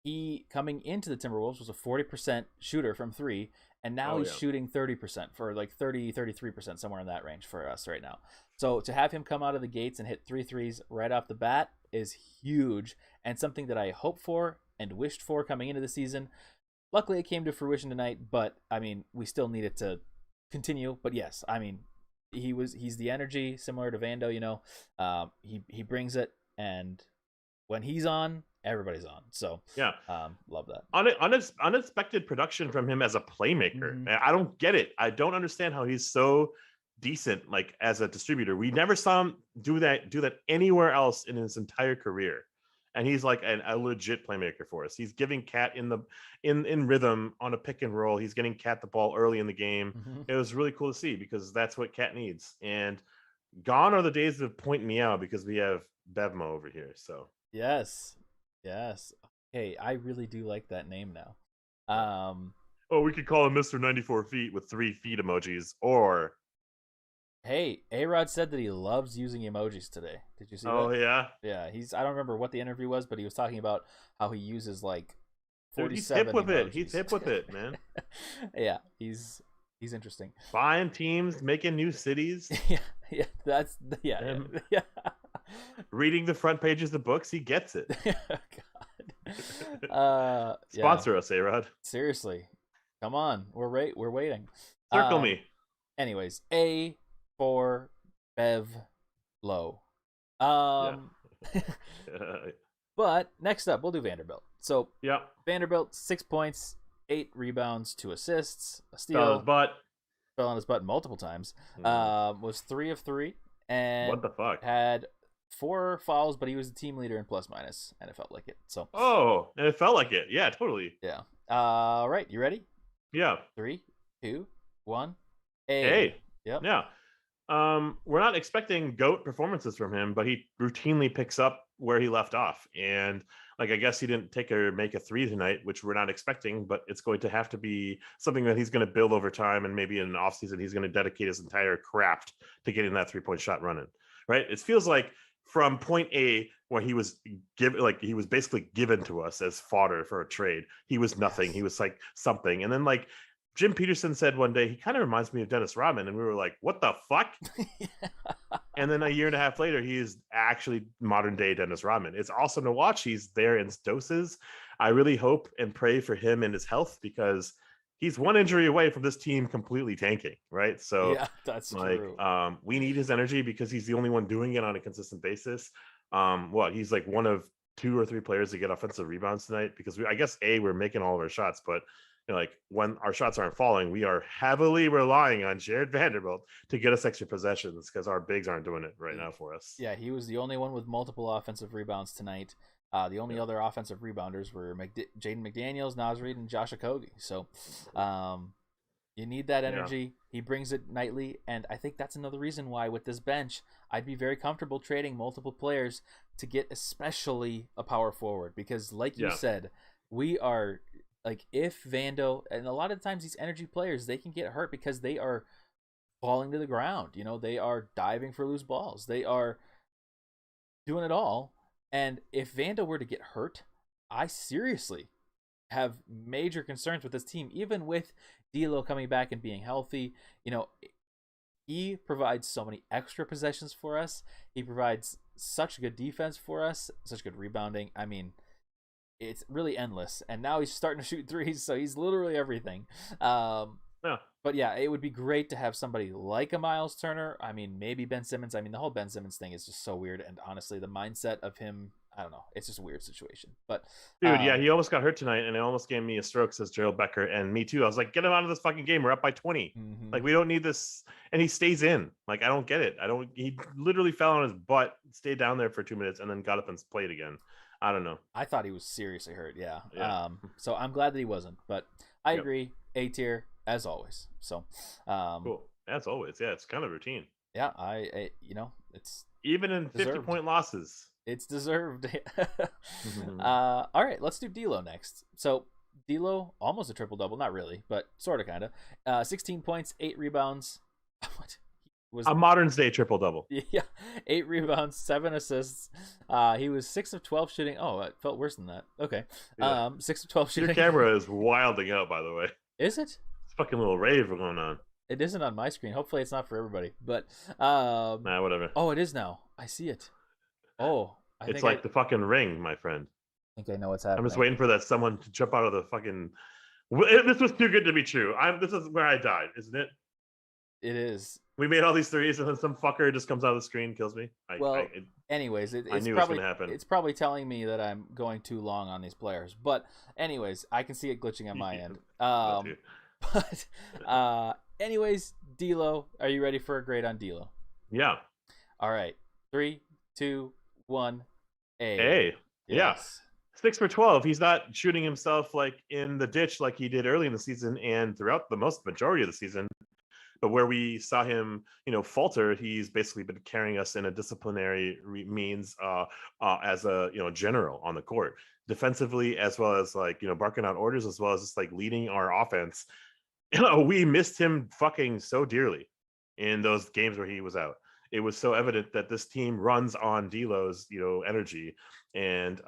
he coming into the Timberwolves was a 40% shooter from 3, and now he's shooting 30% for like 33%, somewhere in that range for us right now. So to have him come out of the gates and hit 3 threes right off the bat is huge, and something that I hoped for and wished for coming into the season. Luckily, it came to fruition tonight, but I mean, we still need it to continue. But yes, I mean, he's the energy similar to Vando. He brings it, and when he's on, everybody's on. So yeah, love that. Unexpected production from him as a playmaker. Mm-hmm. I don't get it. I don't understand how he's so decent, like as a distributor. We never saw him do that anywhere else in his entire career. And he's like a legit playmaker for us. He's giving Cat in rhythm on a pick and roll. He's getting Cat the ball early in the game. Mm-hmm. It was really cool to see because that's what Cat needs. And gone are the days of point me out because we have Bevmo over here. So yes. Hey, I really do like that name now. We could call him Mr. 94 feet with 3 feet emojis, or hey, A-Rod said that he loves using emojis today. Did you see that? Oh, yeah? Yeah, I don't remember what the interview was, but he was talking about how he uses like 47 He's hip with emojis. He's hip with it, man. Yeah, he's interesting. Buying teams, making new cities. Yeah. Reading the front pages of books, he gets it. God. Sponsor us, A-Rod. Seriously. Come on. We're waiting. Circle me. Anyways, A, for Bev Low. Yeah. But next up, we'll do Vanderbilt. So yeah, Vanderbilt, 6 points, 8 rebounds, 2 assists, a fell on steal. his butt. Fell on his butt multiple times. Was 3 of 3 and what the fuck? had 4 fouls, but he was the team leader in plus minus, and it felt like it. So and it felt like it. Yeah, totally. yeah. All right, you ready? Yeah. 3, 2, 1. Hey. Yep. Yeah. We're not expecting GOAT performances from him, but he routinely picks up where he left off. And like, I guess he didn't make a 3 tonight, which we're not expecting, but it's going to have to be something that he's going to build over time. And maybe in an offseason, he's going to dedicate his entire craft to getting that 3-point shot running. Right. It feels like from point A, where he was he was basically given to us as fodder for a trade. He was nothing. Yes. He was like something. And then like Jim Peterson said one day, he kind of reminds me of Dennis Rodman. And we were like, what the fuck? And then a year and a half later, he is actually modern day Dennis Rodman. It's awesome to watch. He's there in doses. I really hope and pray for him and his health, because he's one injury away from this team completely tanking, right? So yeah, that's like, true. We need his energy because he's the only one doing it on a consistent basis. He's like one of 2 or 3 players to get offensive rebounds tonight, because I guess we're making all of our shots, but like when our shots aren't falling, we are heavily relying on Jared Vanderbilt to get us extra possessions, because our bigs aren't doing it right now for us. Yeah, he was the only one with multiple offensive rebounds tonight. The only other offensive rebounders were Jaden McDaniels, Naz Reid, and Josh Okogie. So you need that energy. Yeah. He brings it nightly, and I think that's another reason why with this bench, I'd be very comfortable trading multiple players to get especially a power forward, because like you said, we are like, if Vando, and a lot of times these energy players, they can get hurt because they are falling to the ground. You know, they are diving for loose balls. They are doing it all. And if Vando were to get hurt, I seriously have major concerns with this team, even with D'Lo coming back and being healthy. You know, he provides so many extra possessions for us. He provides such good defense for us, such good rebounding. I mean, it's really endless, and now he's starting to shoot threes, so he's literally everything. But yeah, it would be great to have somebody like a Miles Turner. I mean, maybe Ben Simmons. I mean, the whole Ben Simmons thing is just so weird, and honestly, the mindset of him, I don't know, it's just a weird situation. But dude, yeah, he almost got hurt tonight, and it almost gave me a stroke, says Gerald Becker, and me too. I was like, get him out of this fucking game. We're up by 20. Mm-hmm. Like, we don't need this. And he stays in. Like, I don't get it. He literally fell on his butt, stayed down there for 2 minutes, and then got up and played again. I don't know. I thought he was seriously hurt. Yeah. So I'm glad that he wasn't, but I agree. A tier as always. So, cool. As always. Yeah. It's kind of routine. Yeah. It's even in 50-point losses. It's deserved. All right. Let's do D'Lo next. So D'Lo, almost a triple double. Not really, but sort of, kind of. 16 points, 8 rebounds. What? Was a modern day triple double. Yeah, 8 rebounds, 7 assists. He was 6 of 12 shooting. Oh, it felt worse than that. Okay, 6 of 12 shooting. Your camera is wilding out, by the way. Is it? It's fucking little rave going on. It isn't on my screen. Hopefully, it's not for everybody. But whatever. Oh, it is now. I see it. Oh, it's like the fucking Ring, my friend. I think I know what's happening. I'm just waiting for that someone to jump out of the fucking. This was too good to be true. This is where I died, isn't it? It is. We made all these threes, and then some fucker just comes out of the screen and kills me. Anyways, I knew it was going to happen. It's probably telling me that I'm going too long on these players. But anyways, I can see it glitching on my end. Anyways, D'Lo, are you ready for a grade on D'Lo? Yeah. All right. 3, 2, 1. A. Yes. 6 for 12. He's not shooting himself like in the ditch like he did early in the season and throughout the majority of the season. But where we saw him, falter, he's basically been carrying us in a disciplinary means as a general on the court, defensively, as well as barking out orders, as well as just leading our offense. We missed him fucking so dearly in those games where he was out. It was so evident that this team runs on D'Lo's energy, and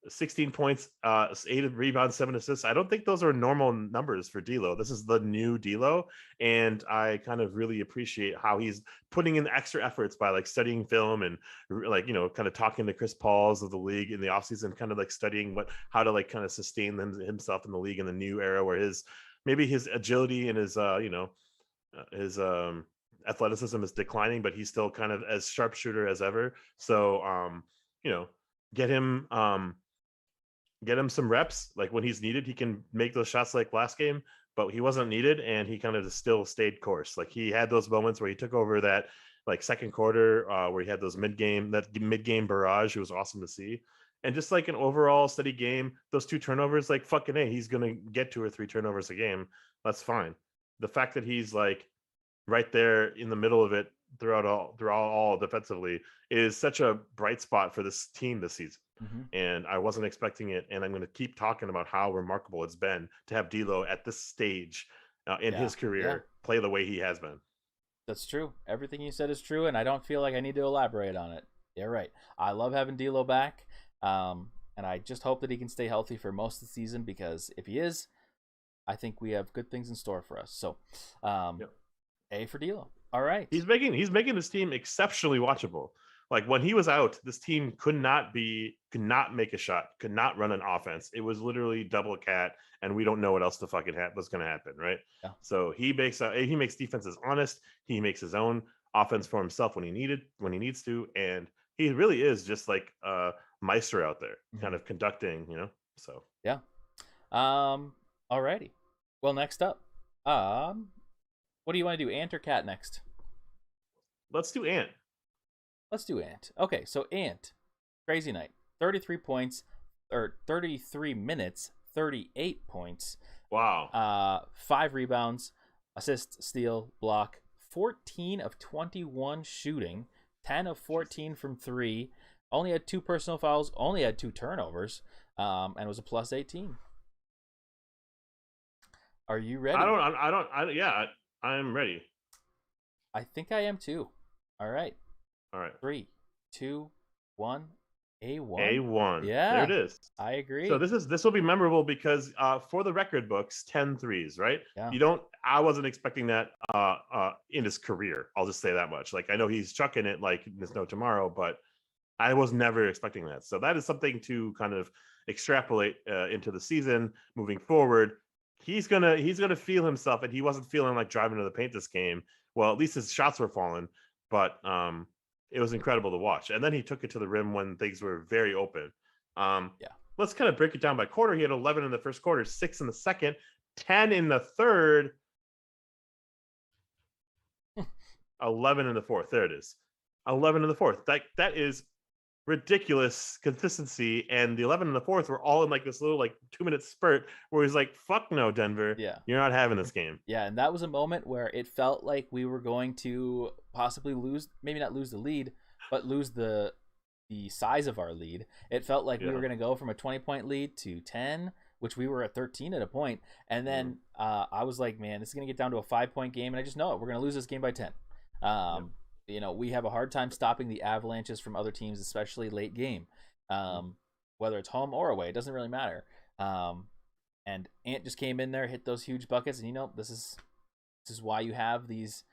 16 points, 8 rebounds, 7 assists. I don't think those are normal numbers for D'Lo. This is the new D'Lo, and I kind of really appreciate how he's putting in extra efforts by studying film and kind of talking to Chris Pauls of the league in the offseason, kind of studying how to kind of sustain himself in the league in the new era where his agility and his athleticism is declining, but he's still kind of as sharpshooter as ever. So, you know, get him some reps. Like when he's needed, he can make those shots like last game, but he wasn't needed, and he kind of still stayed course. Like he had those moments where he took over that like second quarter, where he had those mid game barrage. It was awesome to see. And just like an overall steady game, those 2 turnovers, like fucking A, he's gonna get 2 or 3 turnovers a game. That's fine. The fact that he's like right there in the middle of it throughout all defensively is such a bright spot for this team this season. Mm-hmm. And I wasn't expecting it, and I'm going to keep talking about how remarkable it's been to have D'Lo at this stage in his career play the way he has been. That's true. Everything you said is true, and I don't feel like I need to elaborate on it. You're right. I love having D'Lo back, and I just hope that he can stay healthy for most of the season, because if he is, I think we have good things in store for us. So, A for D'Lo. All right. He's making this team exceptionally watchable. Like when he was out, this team could not make a shot, could not run an offense. It was literally double cat, and we don't know what else the fucking was going to happen, right? Yeah. So he makes defenses honest. He makes his own offense for himself when he needs to, and he really is just like a maestro out there, kind of conducting, So yeah. Alrighty. Well, next up, what do you want to do, Ant or Cat next? Let's do Ant. Okay, so Ant, crazy night. 33 points, or 33 minutes, 38 points. Wow. 5 rebounds, assist, steal, block, 14 of 21 shooting, 10 of 14 from 3, only had 2 personal fouls, only had 2 turnovers, and was a plus 18. Are you ready? I'm ready. I think I am too. All right. 3, 2, 1. A1. Yeah. There it is. I agree. So this will be memorable because for the record books, 10 threes, right? Yeah. I wasn't expecting that in his career. I'll just say that much. Like I know he's chucking it like there's no tomorrow, but I was never expecting that. So that is something to kind of extrapolate into the season moving forward. He's gonna feel himself, and he wasn't feeling like driving to the paint this game. Well, at least his shots were falling, but it was incredible to watch. And then he took it to the rim when things were very open. Let's kind of break it down by quarter. He had 11 in the first quarter, 6 in the second, 10 in the third, 11 in the fourth. There it is. 11 in the fourth. That is ridiculous consistency, and the 11 in the fourth were all in like this little like 2-minute spurt where he's like, fuck no, Denver, you're not having this game. And that was a moment where it felt like we were going to possibly lose, maybe not lose the lead, but lose the size of our lead. It felt like we were going to go from a 20-point lead to 10, which we were at 13 at a point, and then I was like, man, this is going to get down to a 5-point game, and I just know it, we're going to lose this game by 10. We have a hard time stopping the avalanches from other teams, especially late game. Whether it's home or away, it doesn't really matter. And Ant just came in there, hit those huge buckets, and this is why you have these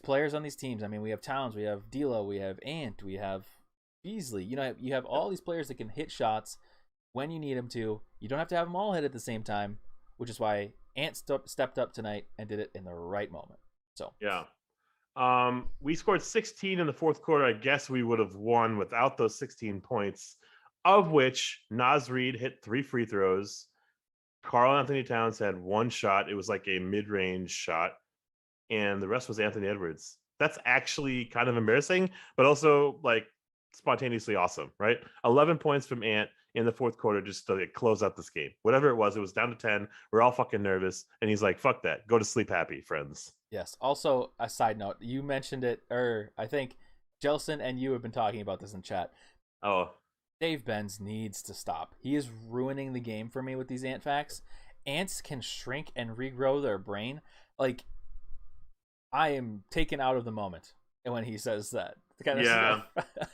players on these teams. I mean, we have Towns, we have D'Lo, we have Ant, we have Beasley. You have all these players that can hit shots when you need them to. You don't have to have them all hit at the same time, which is why Ant stepped up tonight and did it in the right moment. So yeah. We scored 16 in the fourth quarter. I guess we would have won without those 16 points, of which Naz Reid hit 3 free throws. Karl Anthony Towns had 1 shot. It was like a mid-range shot, and the rest was Anthony Edwards. That's actually kind of embarrassing, but also like spontaneously awesome, right? 11 points from Ant in the fourth quarter just to close out this game. Whatever it was down to 10. We're all fucking nervous, and he's like, fuck that. Go to sleep happy, friends. Yes. Also, a side note, you mentioned it, or I think Jelson and you have been talking about this in chat. Oh. Dave Benz needs to stop. He is ruining the game for me with these Ant facts. Ants can shrink and regrow their brain. Like, I am taken out of the moment when he says that. Kind of stuff.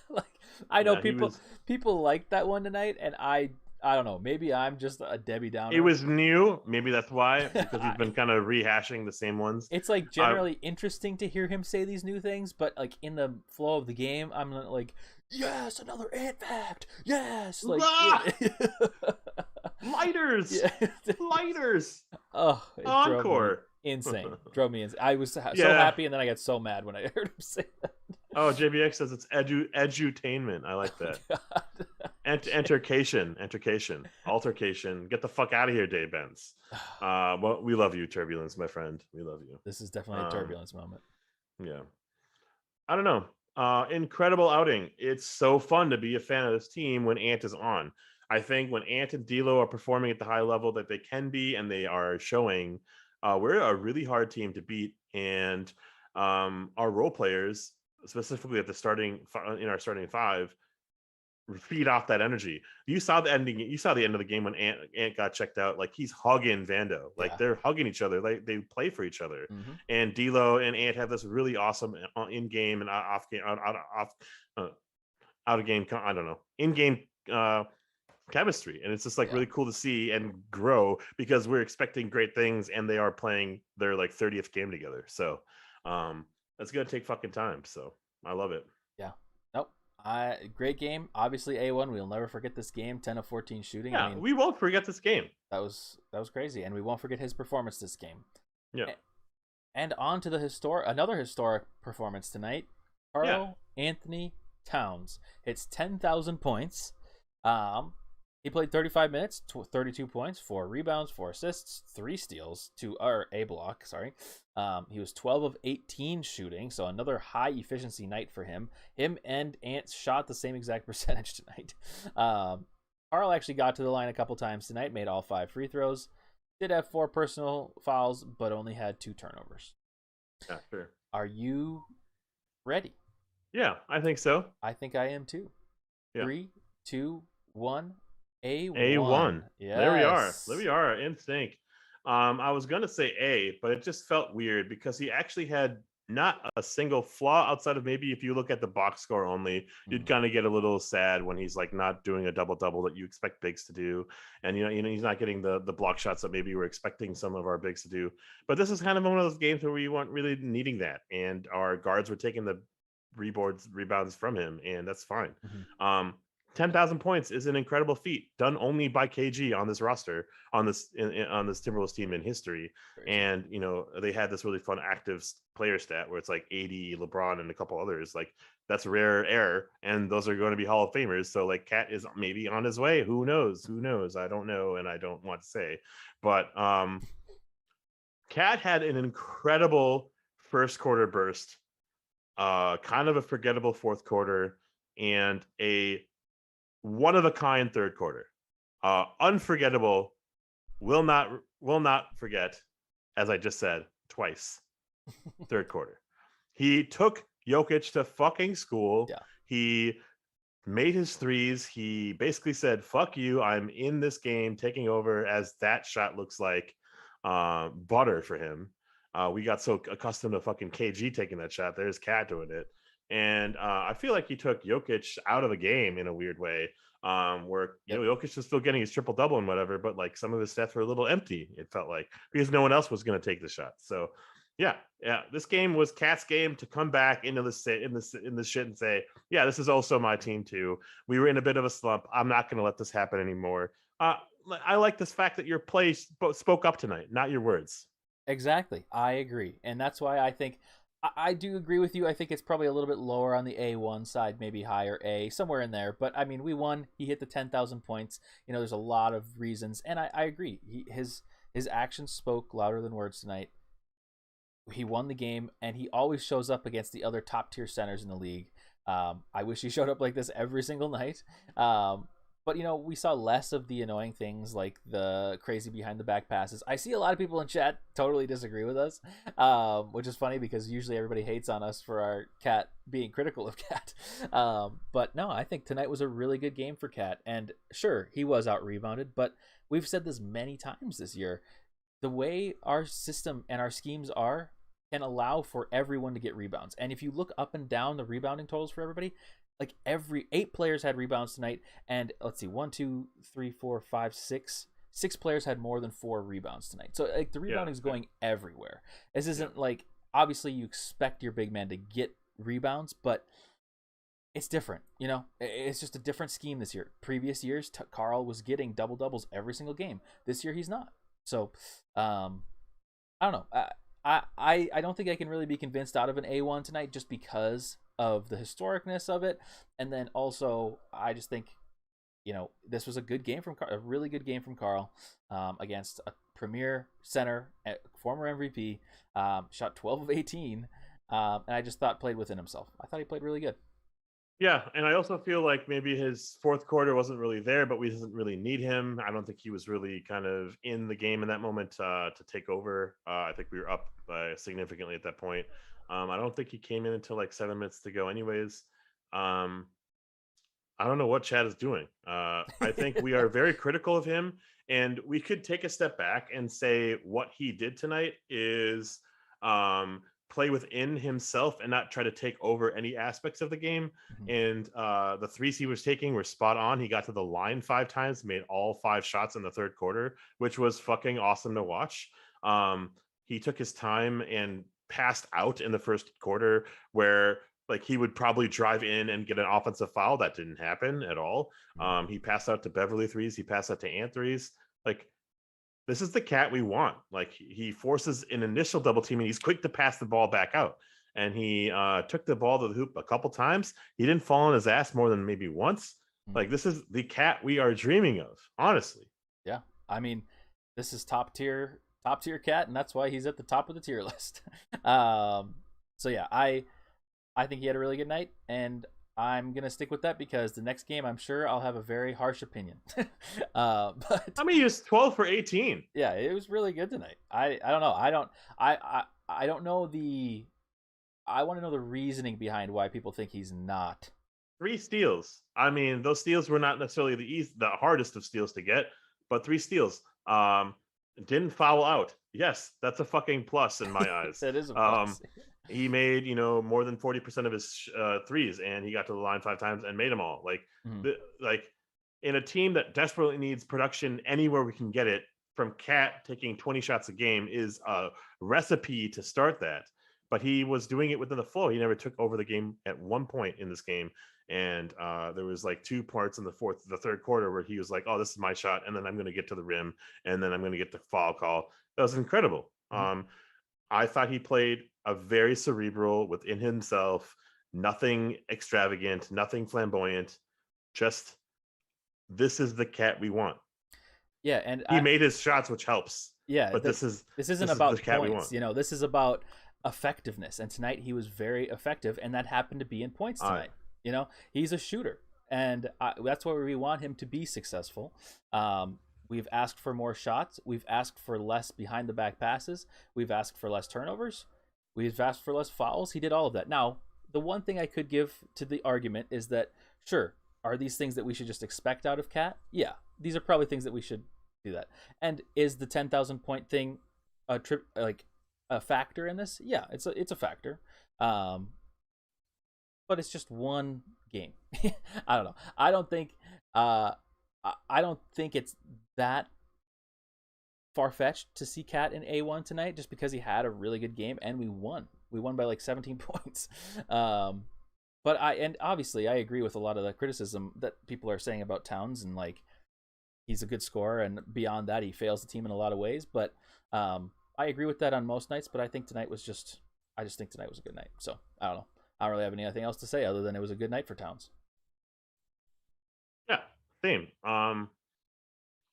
Like, I know people liked that one tonight, and I don't know. Maybe I'm just a Debbie Downer. It was new. Maybe that's why, because he's been kind of rehashing the same ones. It's like generally interesting to hear him say these new things, but like in the flow of the game, I'm like, yes, another Ant fact. Yes, like lighters, lighters. Oh, encore. insane. Drove me insane. I was so Yeah. happy, and then I got so mad when I heard him say that. Oh, JBX says it's edutainment. I like that. Entercation, altercation. Get the fuck out of here, Dave Benz. Well, we love you, Turbulence, my friend. We love you. This is definitely a turbulence moment. Yeah. I don't know. Incredible outing. It's so fun to be a fan of this team when Ant is on. I think when Ant and D'Lo are performing at the high level that they can be, and they are showing, we're a really hard team to beat. And our role players, specifically at the starting in our starting five, feed off that energy. You saw the ending. You saw the end of the game when Ant got checked out. Like, he's hugging Vando. Like, they're hugging each other. Like, they play for each other. Mm-hmm. And D'Lo and Ant have this really awesome in game and off game, out of game. I don't know, in game chemistry, and it's just like really cool to see and grow, because we're expecting great things, and they are playing their like 30th game together. So that's gonna take fucking time. So I love it. Yeah. Nope. Great game. Obviously, A1. We'll never forget this game. 10 of 14 shooting. Yeah, I mean, we won't forget this game. That was crazy, and we won't forget his performance this game. Yeah. And on to the another historic performance tonight. Karl Anthony Towns hits 10,000 points. He played 35 minutes, 32 points, 4 rebounds, 4 assists, 3 steals, a block, sorry. He was 12 of 18 shooting, so another high efficiency night for him. Him and Ant shot the same exact percentage tonight. Karl actually got to the line a couple times tonight, made all 5 free throws. Did have 4 personal fouls, but only had 2 turnovers. Yeah, sure. Are you ready? Yeah, I think so. I think I am too. Yeah. 3, 2, 1. A1. Yes. There we are. In sync. I was gonna say A, but it just felt weird because he actually had not a single flaw outside of maybe if you look at the box score only, you'd kind of get a little sad when he's like not doing a double-double that you expect bigs to do. And you know he's not getting the block shots that maybe we're expecting some of our bigs to do. But this is kind of one of those games where we weren't really needing that, and our guards were taking the rebounds from him, and that's fine. 10,000 points is an incredible feat, done only by KG on this roster, on this Timberwolves team in history. And you know they had this really fun active player stat where it's like 80, LeBron, and a couple others. Like, that's rare air, and those are going to be Hall of Famers. So like Cat is maybe on his way. Who knows? I don't know, and I don't want to say. But Cat had an incredible first quarter burst, kind of a forgettable fourth quarter, and a one-of-a-kind third quarter. Unforgettable. Will not forget, as I just said twice. Third quarter. He took Jokic to fucking school. Yeah. He made his threes. He basically said, fuck you, I'm in this game, taking over, as that shot looks like butter for him. We got so accustomed to fucking KG taking that shot. There's Cat doing it. And I feel like he took Jokic out of the game in a weird way, where you know Jokic was still getting his triple double and whatever, but like some of his stats were a little empty. It felt like, because no one else was going to take the shot. So yeah, this game was Cat's game to come back into the shit and say, yeah, this is also my team too. We were in a bit of a slump. I'm not going to let this happen anymore. I like this fact that your play spoke up tonight, not your words. Exactly, I agree, and that's why I think. I do agree with you. I think it's probably a little bit lower on the A1 side, maybe higher A, somewhere in there. But I mean, we won. He hit the 10,000 points. You know, there's a lot of reasons, and I agree. His actions spoke louder than words tonight. He won the game, and he always shows up against the other top tier centers in the league. I wish he showed up like this every single night. But, you know, we saw less of the annoying things like the crazy behind the back passes. I see a lot of people in chat totally disagree with us, which is funny because usually everybody hates on us for our Cat being critical of Cat. But no, I think tonight was a really good game for Cat. And sure, he was out-rebounded, but we've said this many times this year. The way our system and our schemes are can allow for everyone to get rebounds. And if you look up and down the rebounding totals for everybody, like every 8 players had rebounds tonight, and let's see, 1, 2, 3, 4, 5, 6. 6 players had more than 4 rebounds tonight. So like the rebounding is going everywhere. This isn't like, obviously you expect your big man to get rebounds, but it's different. You know, it's just a different scheme this year. Previous years, Karl was getting double doubles every single game. This year he's not. So I don't know. I don't think I can really be convinced out of an A1 tonight just because of the historicness of it, and then also I just think this was a good game from a really good game from Carl against a premier center, former MVP, shot 12 of 18, and I just thought played within himself. I thought he played really good. Yeah, and I also feel like maybe his fourth quarter wasn't really there, but we didn't really need him. I don't think he was really kind of in the game in that moment to take over. I think we were up significantly at that point. I don't think he came in until like 7 minutes to go, anyways. Um, I don't know what Chad is doing. I think we are very critical of him, and we could take a step back and say what he did tonight is play within himself and not try to take over any aspects of the game. Mm-hmm. And the threes he was taking were spot on. He got to the line 5 times, made all 5 shots in the third quarter, which was fucking awesome to watch. He took his time and passed out in the first quarter where like he would probably drive in and get an offensive foul. That didn't happen at all. He passed out to Beverly threes. He passed out to Ant threes. Like, this is the cat we want. Like, he forces an initial double team and he's quick to pass the ball back out. And he took the ball to the hoop a couple times. He didn't fall on his ass more than maybe once. Like, this is the cat we are dreaming of, honestly. Yeah. I mean, this is top tier cat, and that's why he's at the top of the tier list. So yeah, I think he had a really good night, and I'm gonna stick with that because the next game, I'm sure I'll have a very harsh opinion. But I mean, he was 12 for 18. Yeah, it was really good tonight. I don't know. I don't know the. I want to know the reasoning behind why people think he's not. 3 steals. I mean, those steals were not necessarily the hardest of steals to get, but 3 steals. Didn't foul out. Yes, that's a fucking plus in my eyes. That is a plus. He made more than 40% of his threes, and he got to the line 5 times and made them all. Like, like in a team that desperately needs production anywhere we can get it, from Cat taking 20 shots a game is a recipe to start that. But he was doing it within the flow. He never took over the game at one point in this game. And there was like 2 parts in the third quarter where he was like, "Oh, this is my shot," and then I'm going to get to the rim, and then I'm going to get the foul call. That was incredible. I thought he played a very cerebral, within himself, nothing extravagant, nothing flamboyant. Just, this is the cat we want. Yeah, and he made his shots, which helps. Yeah, but this isn't about the cat points. This is about effectiveness. And tonight he was very effective, and that happened to be in points tonight. He's a shooter, and that's why we want him to be successful. We've asked for more shots. We've asked for less behind the back passes. We've asked for less turnovers. We've asked for less fouls. He did all of that. Now, the one thing I could give to the argument is that, sure, are these things that we should just expect out of Cat? Yeah, these are probably things that we should do that. And is the 10,000 point thing a factor in this? Yeah, it's a factor. But it's just one game. I don't know. I don't think it's that far-fetched to see Cat in A1 tonight just because he had a really good game and we won. We won by like 17 points. But obviously I agree with a lot of the criticism that people are saying about Towns, and like, he's a good scorer, and beyond that he fails the team in a lot of ways, but I agree with that on most nights, but I think tonight was I just think tonight was a good night. So I don't know. I don't really have anything else to say other than it was a good night for Towns. Yeah, same.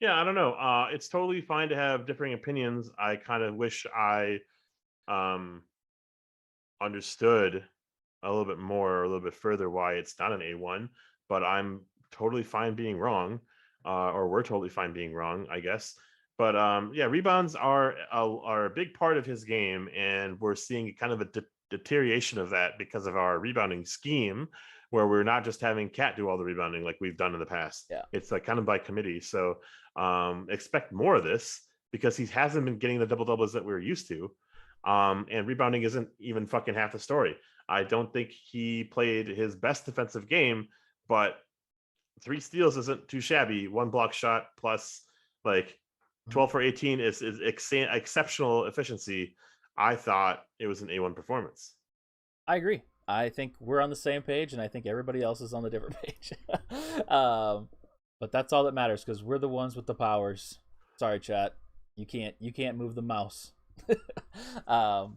Yeah, I don't know. It's totally fine to have differing opinions. I kind of wish I understood a little bit more, or a little bit further, why it's not an A1, but I'm totally fine being wrong, or we're totally fine being wrong, I guess. But yeah, rebounds are a big part of his game, and we're seeing kind of a deterioration of that because of our rebounding scheme, where we're not just having Cat do all the rebounding like we've done in the past. Yeah. It's like kind of by committee. So expect more of this, because he hasn't been getting the double doubles that we're used to. And rebounding isn't even fucking half the story. I don't think he played his best defensive game, but 3 steals isn't too shabby. 1 block shot plus like 12 for 18 is exceptional efficiency. I thought it was an A1 performance. I agree. I think we're on the same page, and I think everybody else is on the different page. But that's all that matters, because we're the ones with the powers. Sorry, chat. You can't move the mouse. But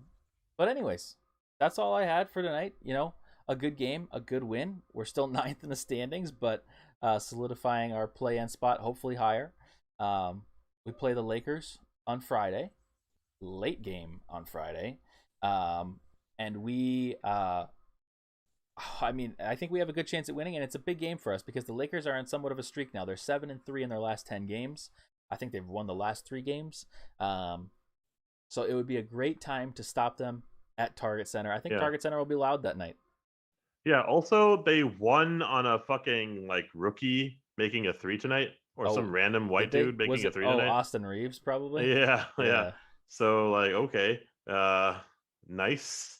anyways, that's all I had for tonight. A good game, a good win. We're still ninth in the standings, but solidifying our play-in spot, hopefully higher. We play the Lakers on Friday, late game on Friday, and I think we have a good chance at winning, and it's a big game for us because the Lakers are on somewhat of a streak now. They're 7-3 in their last 10 games. I think they've won the last 3 games. So it would be a great time to stop them at Target Center. I think Target Center will be loud that night. Yeah. Also, they won on a fucking rookie making a 3 tonight, or some random white dude making a 3 tonight. Austin Reeves probably. Yeah. So okay, nice.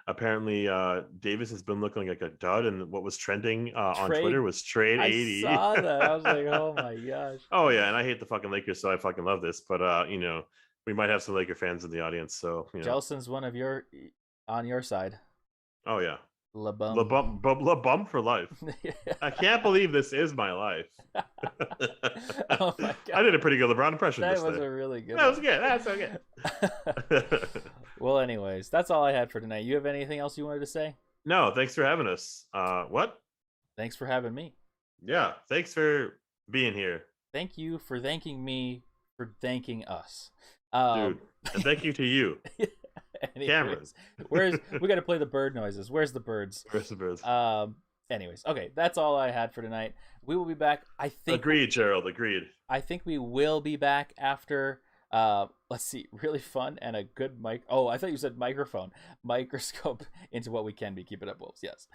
Apparently, Davis has been looking like a dud, and what was trending on Twitter was trade 80. I saw that. I was like, oh my gosh. Oh yeah, and I hate the fucking Lakers, so I fucking love this. But we might have some Laker fans in the audience, so Jelson's on your side. Oh yeah. La bum for life. I can't believe this is my life. Oh my God. I did a pretty good LeBron impression. That was a really good. That was good. That's okay. Well, anyways, that's all I had for tonight. You have anything else you wanted to say? No, thanks for having us. What? Thanks for having me. Yeah, thanks for being here. Thank you for thanking me for thanking us. Dude, and thank you to you. Cameras. We got to play the bird noises. Where's the birds? Where's the birds? Anyways, okay, that's all I had for tonight. We will be back. I think. Agreed, Gerald. Agreed. I think we will be back after. Let's see, really fun and a good mic. Oh, I thought you said microscope into what we can be. Keep it up, Wolves. Yes.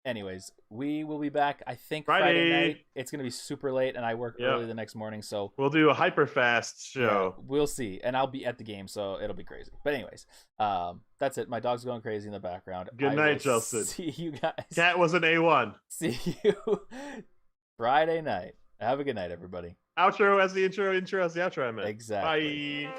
Anyways, we will be back. I think Friday night. It's gonna be super late, and I work early the next morning, so we'll do a hyper fast show. Yeah, we'll see, and I'll be at the game, so it'll be crazy. But anyways, that's it. My dog's going crazy in the background. Good night, Chelsea. See you guys. Cat was an A1. See you Friday night. Have a good night, everybody. Outro as the intro as the outro. I meant. Exactly. Bye.